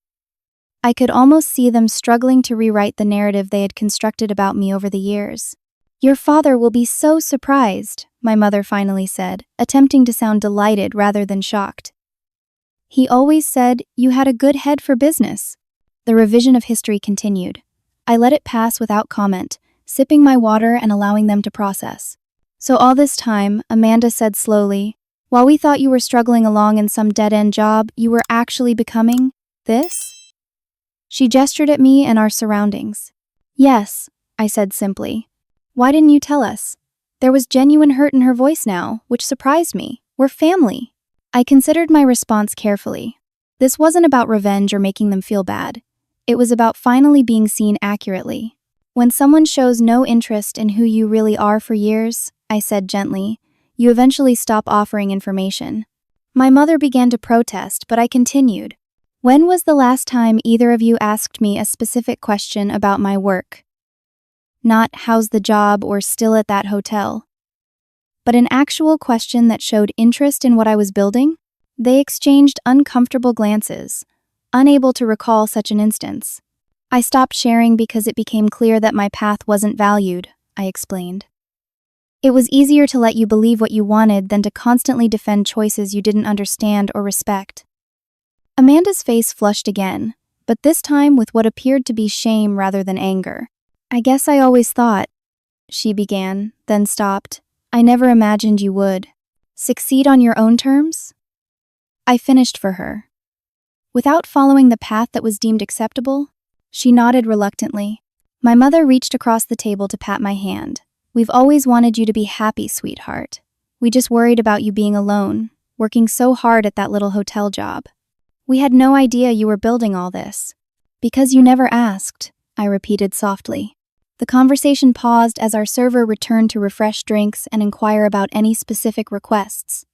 Speaker 1: I could almost see them struggling to rewrite the narrative they had constructed about me over the years. "Your father will be so surprised," my mother finally said, attempting to sound delighted rather than shocked. "He always said you had a good head for business." The revision of history continued. I let it pass without comment, sipping my water and allowing them to process. "So all this time," Amanda said slowly, "while we thought you were struggling along in some dead-end job, you were actually becoming this?" She gestured at me and our surroundings. "Yes," I said simply. "Why didn't you tell us?" There was genuine hurt in her voice now, which surprised me. "We're family." I considered my response carefully. This wasn't about revenge or making them feel bad. It was about finally being seen accurately. "When someone shows no interest in who you really are for years," I said gently, "you eventually stop offering information." My mother began to protest, but I continued. "When was the last time either of you asked me a specific question about my work? Not, 'How's the job?' or 'Still at that hotel?' But an actual question that showed interest in what I was building?" They exchanged uncomfortable glances, unable to recall such an instance. "I stopped sharing because it became clear that my path wasn't valued," I explained. "It was easier to let you believe what you wanted than to constantly defend choices you didn't understand or respect." Amanda's face flushed again, but this time with what appeared to be shame rather than anger. "I guess I always thought," she began, then stopped. "I never imagined you would succeed on your own terms?" I finished for her. "Without following the path that was deemed acceptable?" She nodded reluctantly. My mother reached across the table to pat my hand. "We've always wanted you to be happy, sweetheart. We just worried about you being alone, working so hard at that little hotel job. We had no idea you were building all this." "Because you never asked," I repeated softly. The conversation paused as our server returned to refresh drinks and inquire about any specific requests.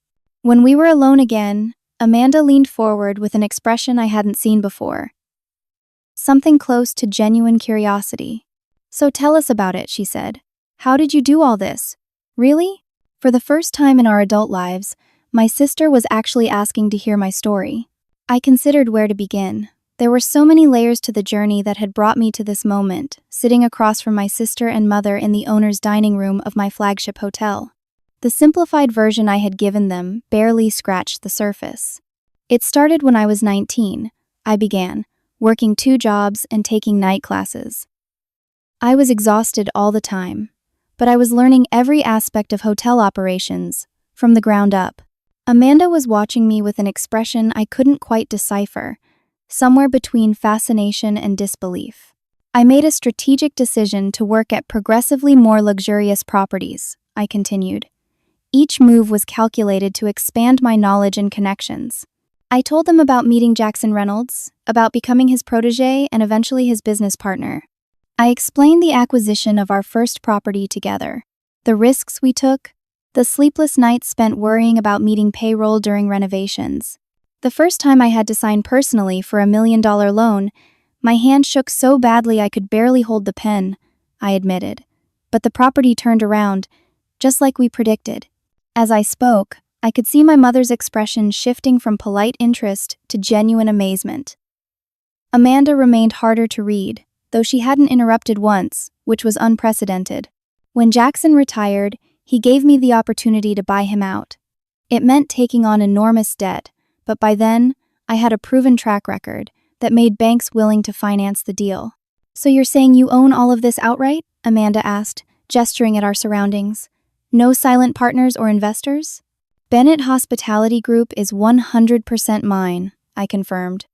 Speaker 1: When we were alone again, Amanda leaned forward with an expression I hadn't seen before. Something close to genuine curiosity. "So tell us about it," she said. "How did you do all this?" "Really?" For the first time in our adult lives, my sister was actually asking to hear my story. I considered where to begin. There were so many layers to the journey that had brought me to this moment, sitting across from my sister and mother in the owner's dining room of my flagship hotel. The simplified version I had given them barely scratched the surface. "It started when I was 19, I began, working 2 jobs and taking night classes. I was exhausted all the time, but I was learning every aspect of hotel operations, from the ground up." Amanda was watching me with an expression I couldn't quite decipher, somewhere between fascination and disbelief. "I made a strategic decision to work at progressively more luxurious properties," I continued. "Each move was calculated to expand my knowledge and connections. I told them about meeting Jackson Reynolds, about becoming his protege and eventually his business partner. I explained the acquisition of our first property together, the risks we took, the sleepless nights spent worrying about meeting payroll during renovations. The first time I had to sign personally for $1 million loan, My hand shook so badly I could barely hold the pen, I admitted. But the property turned around, just like we predicted. As I spoke, I could see my mother's expression shifting from polite interest to genuine amazement. Amanda remained harder to read, though she hadn't interrupted once, which was unprecedented. When Jackson retired, he gave me the opportunity to buy him out. It meant taking on enormous debt, but by then, I had a proven track record that made banks willing to finance the deal. So you're saying you own all of this outright? Amanda asked, gesturing at our surroundings. No silent partners or investors? Bennett Hospitality Group is 100% mine, I confirmed.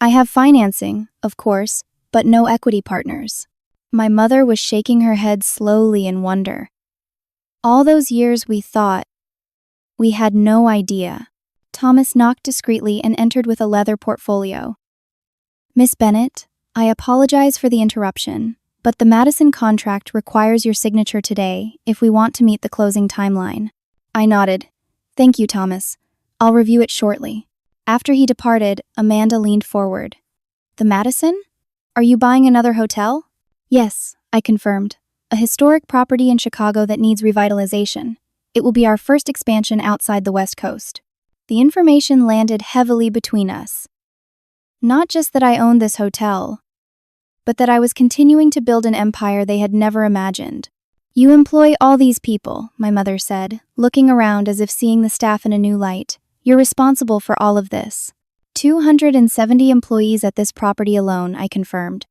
Speaker 1: I have financing, of course, but no equity partners. My mother was shaking her head slowly in wonder. All those years we thought. We had no idea. Thomas knocked discreetly and entered with a leather portfolio. Miss Bennett, I apologize for the interruption, but the Madison contract requires your signature today if we want to meet the closing timeline. I nodded. Thank you, Thomas. I'll review it shortly. After he departed, Amanda leaned forward. The Madison? Are you buying another hotel? Yes, I confirmed. A historic property in Chicago that needs revitalization. It will be our first expansion outside the West Coast. The information landed heavily between us. Not just that I owned this hotel, but that I was continuing to build an empire they had never imagined. You employ all these people, my mother said, looking around as if seeing the staff in a new light. You're responsible for all of this. 270 employees at this property alone, I confirmed.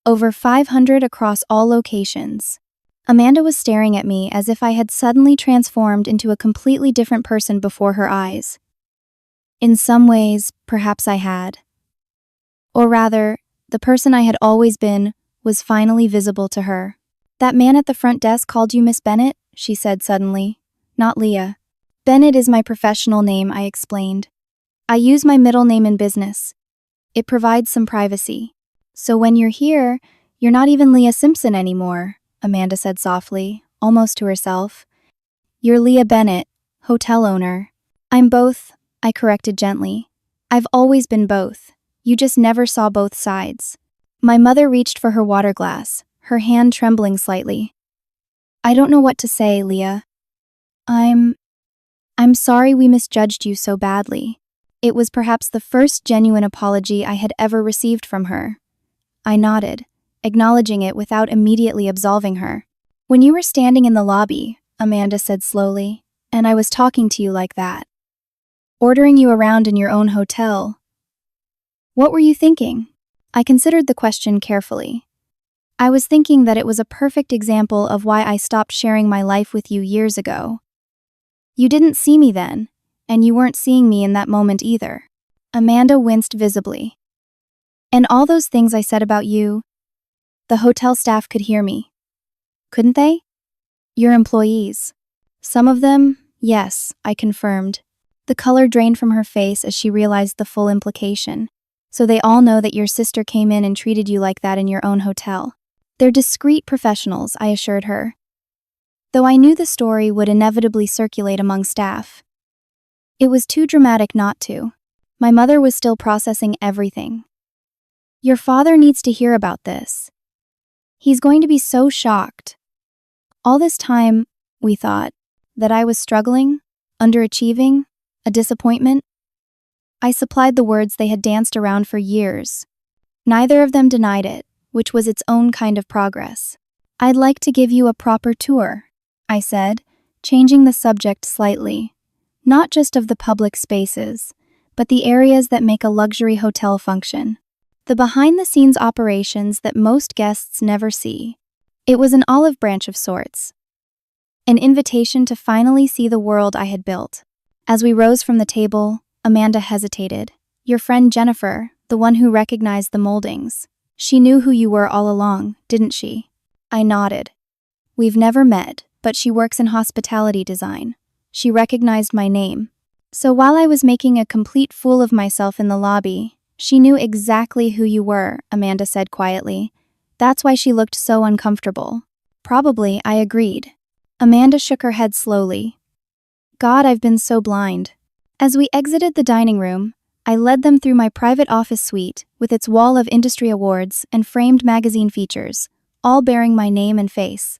Speaker 1: Over 500 across all locations. Amanda was staring at me as if I had suddenly transformed into a completely different person before her eyes. In some ways, perhaps I had. Or rather, the person I had always been was finally visible to her. That man at the front desk called you Miss Bennett, she said suddenly. Not Leah. Bennett is my professional name, I explained. I use my middle name in business. It provides some privacy. So when you're here, you're not even Leah Simpson anymore, Amanda said softly, almost to herself. You're Leah Bennett, hotel owner. I'm both, I corrected gently. I've always been both. You just never saw both sides. My mother reached for her water glass, her hand trembling slightly. I don't know what to say, Leah. I'm sorry we misjudged you so badly. It was perhaps the first genuine apology I had ever received from her. I nodded, acknowledging it without immediately absolving her. When you were standing in the lobby, Amanda said slowly, and I was talking to you like that. Ordering you around in your own hotel. What were you thinking? I considered the question carefully. I was thinking that it was a perfect example of why I stopped sharing my life with you years ago. You didn't see me then, and you weren't seeing me in that moment either. Amanda winced visibly. And all those things I said about you, the hotel staff could hear me. Couldn't they? Your employees. Some of them, yes, I confirmed. The color drained from her face as she realized the full implication. So they all know that your sister came in and treated you like that in your own hotel. They're discreet professionals, I assured her. Though I knew the story would inevitably circulate among staff. It was too dramatic not to. My mother was still processing everything. Your father needs to hear about this. He's going to be so shocked. All this time, we thought, that I was struggling, underachieving, a disappointment. I supplied the words they had danced around for years. Neither of them denied it, which was its own kind of progress. I'd like to give you a proper tour, I said, changing the subject slightly. Not just of the public spaces, but the areas that make a luxury hotel function. The behind-the-scenes operations that most guests never see. It was an olive branch of sorts. An invitation to finally see the world I had built. As we rose from the table, Amanda hesitated. Your friend Jennifer, the one who recognized the moldings. She knew who you were all along, didn't she? I nodded. We've never met, but she works in hospitality design. She recognized my name. So while I was making a complete fool of myself in the lobby, she knew exactly who you were, Amanda said quietly. That's why she looked so uncomfortable. Probably, I agreed. Amanda shook her head slowly. God, I've been so blind. As we exited the dining room, I led them through my private office suite, with its wall of industry awards and framed magazine features, all bearing my name and face.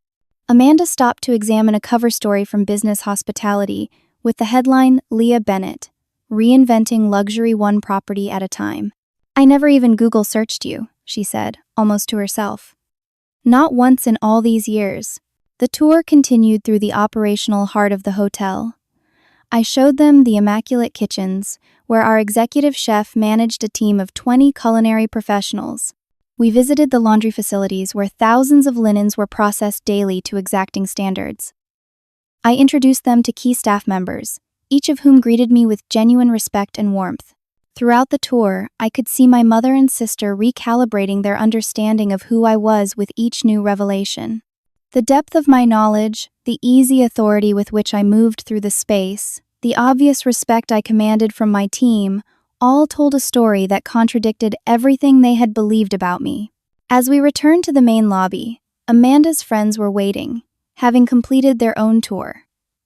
Speaker 1: Amanda stopped to examine a cover story from Business Hospitality with the headline, Leah Bennett, Reinventing Luxury One Property at a Time. I never even Google searched you, she said, almost to herself. Not once in all these years. The tour continued through the operational heart of the hotel. I showed them the immaculate kitchens, where our executive chef managed a team of 20 culinary professionals. We visited the laundry facilities where thousands of linens were processed daily to exacting standards. I introduced them to key staff members, each of whom greeted me with genuine respect and warmth. Throughout the tour, I could see my mother and sister recalibrating their understanding of who I was with each new revelation. The depth of my knowledge, the easy authority with which I moved through the space, the obvious respect I commanded from my team, all told a story that contradicted everything they had believed about me. As we returned to the main lobby, Amanda's friends were waiting, having completed their own tour.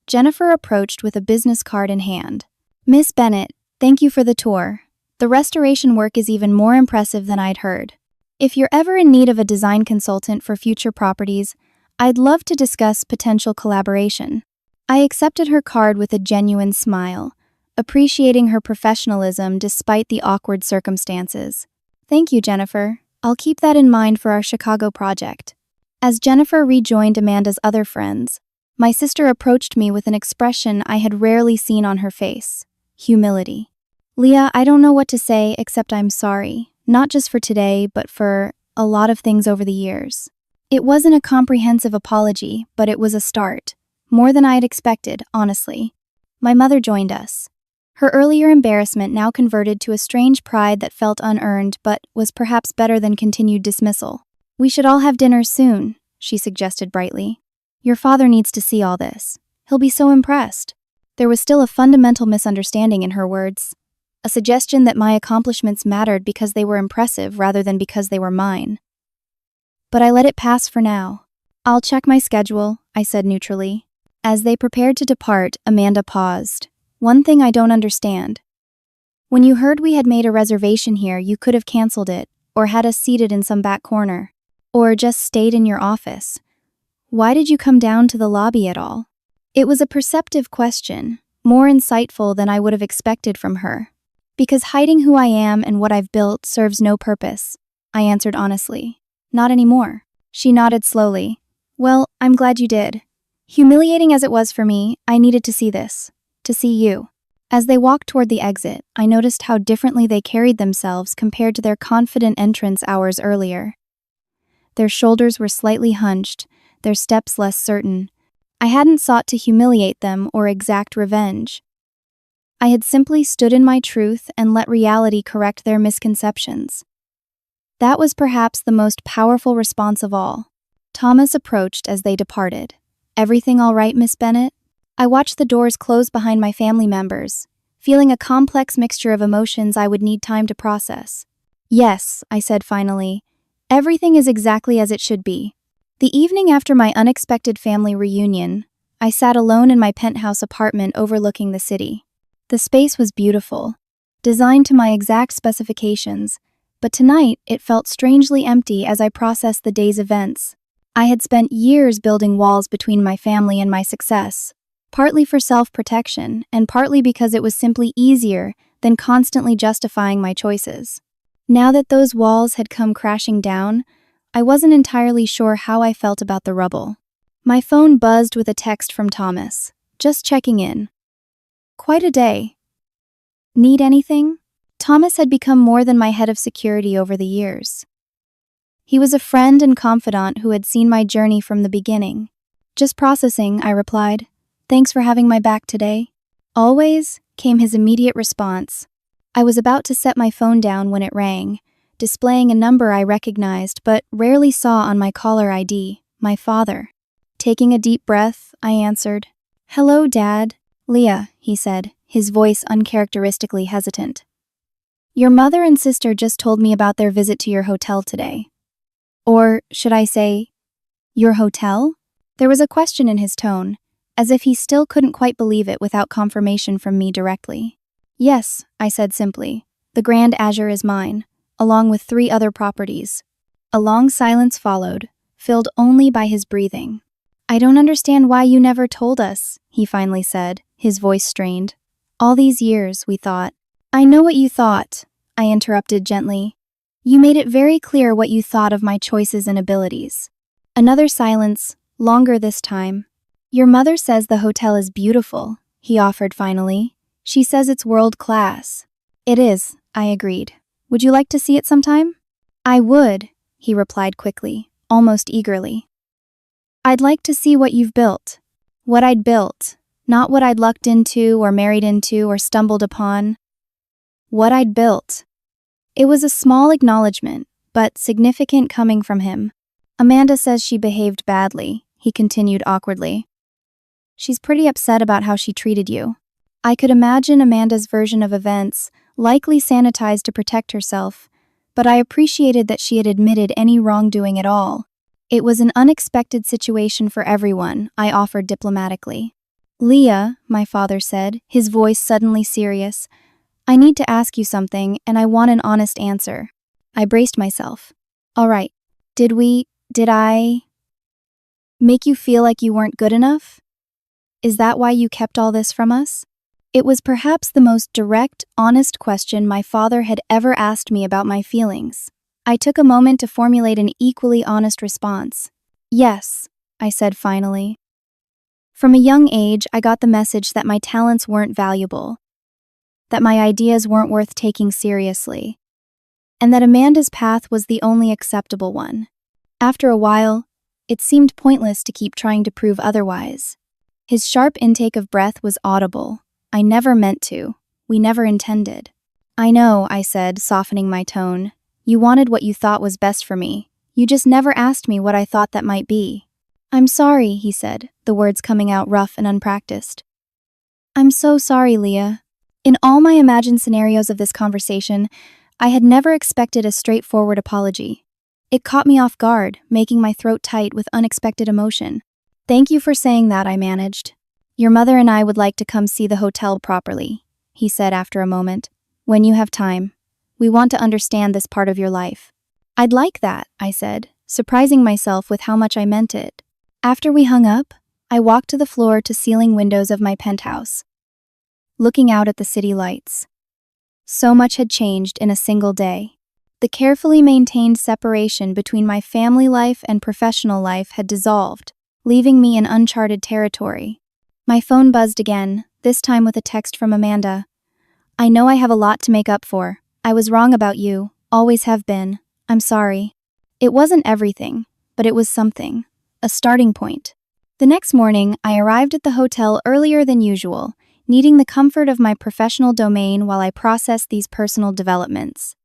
Speaker 1: Jennifer approached with a business card in hand. Miss Bennett, thank you for the tour. The restoration work is even more impressive than I'd heard. If you're ever in need of a design consultant for future properties, I'd love to discuss potential collaboration. I accepted her card with a genuine smile, appreciating her professionalism despite the awkward circumstances. Thank you, Jennifer. I'll keep that in mind for our Chicago project. As Jennifer rejoined Amanda's other friends, my sister approached me with an expression I had rarely seen on her face: humility. Leah, I don't know what to say except I'm sorry, not just for today, but for a lot of things over the years. It wasn't a comprehensive apology, but it was a start. More than I had expected, honestly. My mother joined us. Her earlier embarrassment now converted to a strange pride that felt unearned but was perhaps better than continued dismissal. We should all have dinner soon, she suggested brightly. Your father needs to see all this. He'll be so impressed. There was still a fundamental misunderstanding in her words. A suggestion that my accomplishments mattered because they were impressive rather than because they were mine. But I let it pass for now. I'll check my schedule, I said neutrally. As they prepared to depart, Amanda paused. One thing I don't understand. When you heard we had made a reservation here, you could have canceled it, or had us seated in some back corner, or just stayed in your office. Why did you come down to the lobby at all? It was a perceptive question, more insightful than I would have expected from her. Because hiding who I am and what I've built serves no purpose, I answered honestly. Not anymore. She nodded slowly. Well, I'm glad you did. Humiliating as it was for me, I needed to see this. To see you. As they walked toward the exit, I noticed how differently they carried themselves compared to their confident entrance hours earlier. Their shoulders were slightly hunched, their steps less certain. I hadn't sought to humiliate them or exact revenge. I had simply stood in my truth and let reality correct their misconceptions. That was perhaps the most powerful response of all. Thomas approached as they departed. Everything all right, Miss Bennett? I watched the doors close behind my family members, feeling a complex mixture of emotions I would need time to process. Yes, I said finally. Everything is exactly as it should be. The evening after my unexpected family reunion, I sat alone in my penthouse apartment overlooking the city. The space was beautiful, designed to my exact specifications, but tonight it felt strangely empty as I processed the day's events. I had spent years building walls between my family and my success, partly for self-protection and partly because it was simply easier than constantly justifying my choices. Now that those walls had come crashing down, I wasn't entirely sure how I felt about the rubble. My phone buzzed with a text from Thomas. Just checking in. Quite a day. Need anything? Thomas had become more than my head of security over the years. He was a friend and confidant who had seen my journey from the beginning. Just processing, I replied. Thanks for having my back today. Always, came his immediate response. I was about to set my phone down when it rang, displaying a number I recognized but rarely saw on my caller ID, my father. Taking a deep breath, I answered. Hello, Dad. Leah, he said, his voice uncharacteristically hesitant. Your mother and sister just told me about their visit to your hotel today. Or, should I say, your hotel? There was a question in his tone, as if he still couldn't quite believe it without confirmation from me directly. Yes, I said simply. The Grand Azure is mine, along with 3 other properties. A long silence followed, filled only by his breathing. I don't understand why you never told us, he finally said, his voice strained. All these years, we thought. I know what you thought, I interrupted gently. You made it very clear what you thought of my choices and abilities. Another silence, longer this time. Your mother says the hotel is beautiful, he offered finally. She says it's world class. It is, I agreed. Would you like to see it sometime? I would, he replied quickly, almost eagerly. I'd like to see what you've built. What I'd built, not what I'd lucked into or married into or stumbled upon. What I'd built. It was a small acknowledgement, but significant coming from him. Amanda says she behaved badly, he continued awkwardly. She's pretty upset about how she treated you. I could imagine Amanda's version of events, likely sanitized to protect herself, but I appreciated that she had admitted any wrongdoing at all. It was an unexpected situation for everyone, I offered diplomatically. Leah, my father said, his voice suddenly serious, I need to ask you something, and I want an honest answer. I braced myself. All right, did I make you feel like you weren't good enough? Is that why you kept all this from us? It was perhaps the most direct, honest question my father had ever asked me about my feelings. I took a moment to formulate an equally honest response. Yes, I said finally. From a young age, I got the message that my talents weren't valuable, that my ideas weren't worth taking seriously, and that Amanda's path was the only acceptable one. After a while, it seemed pointless to keep trying to prove otherwise. His sharp intake of breath was audible. I never meant to. We never intended. I know, I said, softening my tone. You wanted what you thought was best for me. You just never asked me what I thought that might be. I'm sorry, he said, the words coming out rough and unpracticed. I'm so sorry, Leah. In all my imagined scenarios of this conversation, I had never expected a straightforward apology. It caught me off guard, making my throat tight with unexpected emotion. Thank you for saying that, I managed. Your mother and I would like to come see the hotel properly, he said after a moment. When you have time. We want to understand this part of your life. I'd like that, I said, surprising myself with how much I meant it. After we hung up, I walked to the floor-to-ceiling windows of my penthouse, looking out at the city lights. So much had changed in a single day. The carefully maintained separation between my family life and professional life had dissolved, leaving me in uncharted territory. My phone buzzed again, this time with a text from Amanda. I know I have a lot to make up for. I was wrong about you, always have been. I'm sorry. It wasn't everything, but it was something. A starting point. The next morning, I arrived at the hotel earlier than usual, needing the comfort of my professional domain while I processed these personal developments.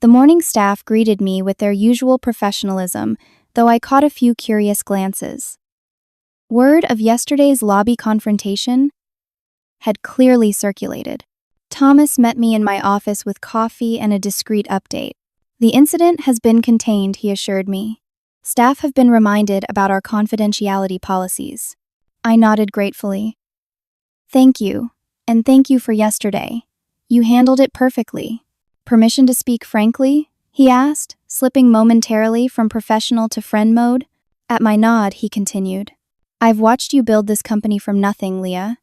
Speaker 1: The morning staff greeted me with their usual professionalism, though I caught a few curious glances. Word of yesterday's lobby confrontation had clearly circulated. Thomas met me in my office with coffee and a discreet update. The incident has been contained, he assured me. Staff have been reminded about our confidentiality policies. I nodded gratefully. Thank you, and thank you for yesterday. You handled it perfectly. Permission to speak frankly? He asked, slipping momentarily from professional to friend mode. At my nod, he continued. I've watched you build this company from nothing, Leah.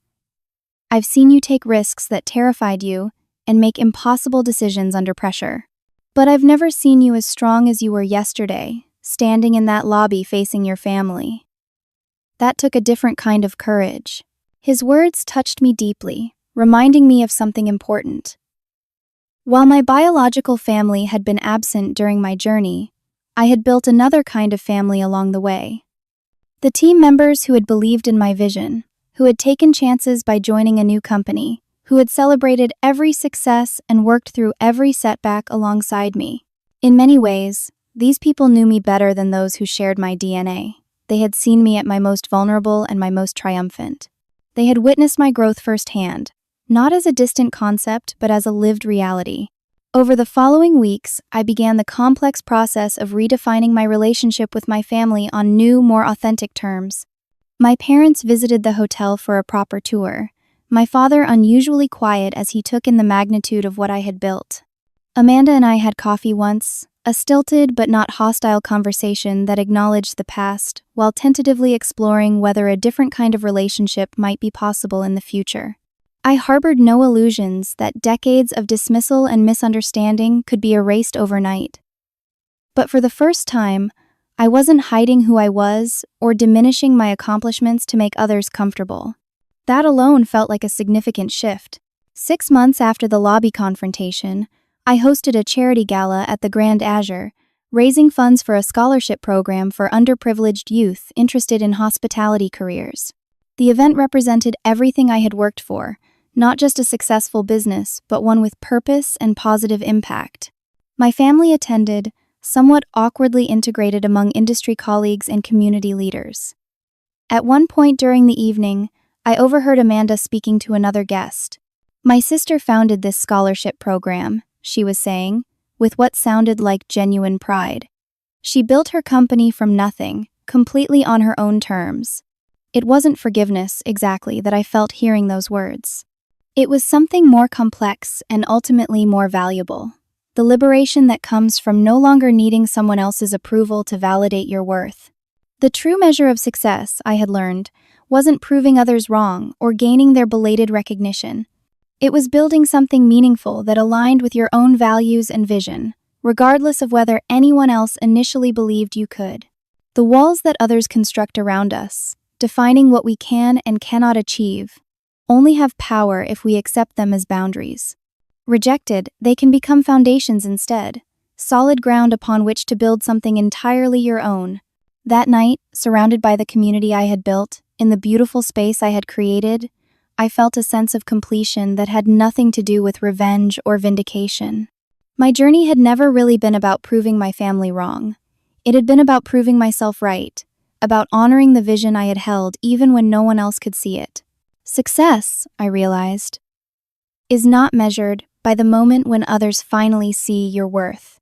Speaker 1: I've seen you take risks that terrified you and make impossible decisions under pressure. But I've never seen you as strong as you were yesterday, standing in that lobby facing your family. That took a different kind of courage. His words touched me deeply, reminding me of something important. While my biological family had been absent during my journey, I had built another kind of family along the way. The team members who had believed in my vision, who had taken chances by joining a new company, who had celebrated every success and worked through every setback alongside me. In many ways, these people knew me better than those who shared my DNA. They had seen me at my most vulnerable and my most triumphant. They had witnessed my growth firsthand, not as a distant concept, but as a lived reality. Over the following weeks, I began the complex process of redefining my relationship with my family on new, more authentic terms. My parents visited the hotel for a proper tour, my father unusually quiet as he took in the magnitude of what I had built. Amanda and I had coffee once, a stilted but not hostile conversation that acknowledged the past while tentatively exploring whether a different kind of relationship might be possible in the future. I harbored no illusions that decades of dismissal and misunderstanding could be erased overnight. But for the first time, I wasn't hiding who I was or diminishing my accomplishments to make others comfortable. That alone felt like a significant shift. 6 months after the lobby confrontation, I hosted a charity gala at the Grand Azure, raising funds for a scholarship program for underprivileged youth interested in hospitality careers. The event represented everything I had worked for, not just a successful business, but one with purpose and positive impact. My family attended, somewhat awkwardly integrated among industry colleagues and community leaders. At one point during the evening, I overheard Amanda speaking to another guest. "My sister founded this scholarship program," she was saying, with what sounded like genuine pride. "She built her company from nothing, completely on her own terms." It wasn't forgiveness, exactly, that I felt hearing those words. It was something more complex and ultimately more valuable. The liberation that comes from no longer needing someone else's approval to validate your worth. The true measure of success, I had learned, wasn't proving others wrong or gaining their belated recognition. It was building something meaningful that aligned with your own values and vision, regardless of whether anyone else initially believed you could. The walls that others construct around us, defining what we can and cannot achieve, only have power if we accept them as boundaries. Rejected, they can become foundations instead, solid ground upon which to build something entirely your own. That night, surrounded by the community I had built, in the beautiful space I had created, I felt a sense of completion that had nothing to do with revenge or vindication. My journey had never really been about proving my family wrong. It had been about proving myself right, about honoring the vision I had held even when no one else could see it. Success, I realized, is not measured by the moment when others finally see your worth.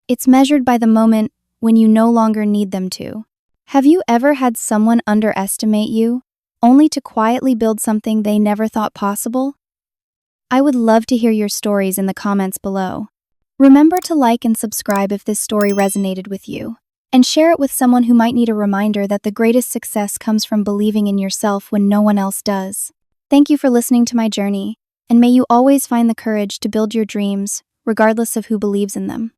Speaker 1: It's measured by the moment when you no longer need them to. Have you ever had someone underestimate you, only to quietly build something they never thought possible? I would love to hear your stories in the comments below. Remember to like and subscribe if this story resonated with you, and share it with someone who might need a reminder that the greatest success comes from believing in yourself when no one else does. Thank you for listening to my journey, and may you always find the courage to build your dreams, regardless of who believes in them.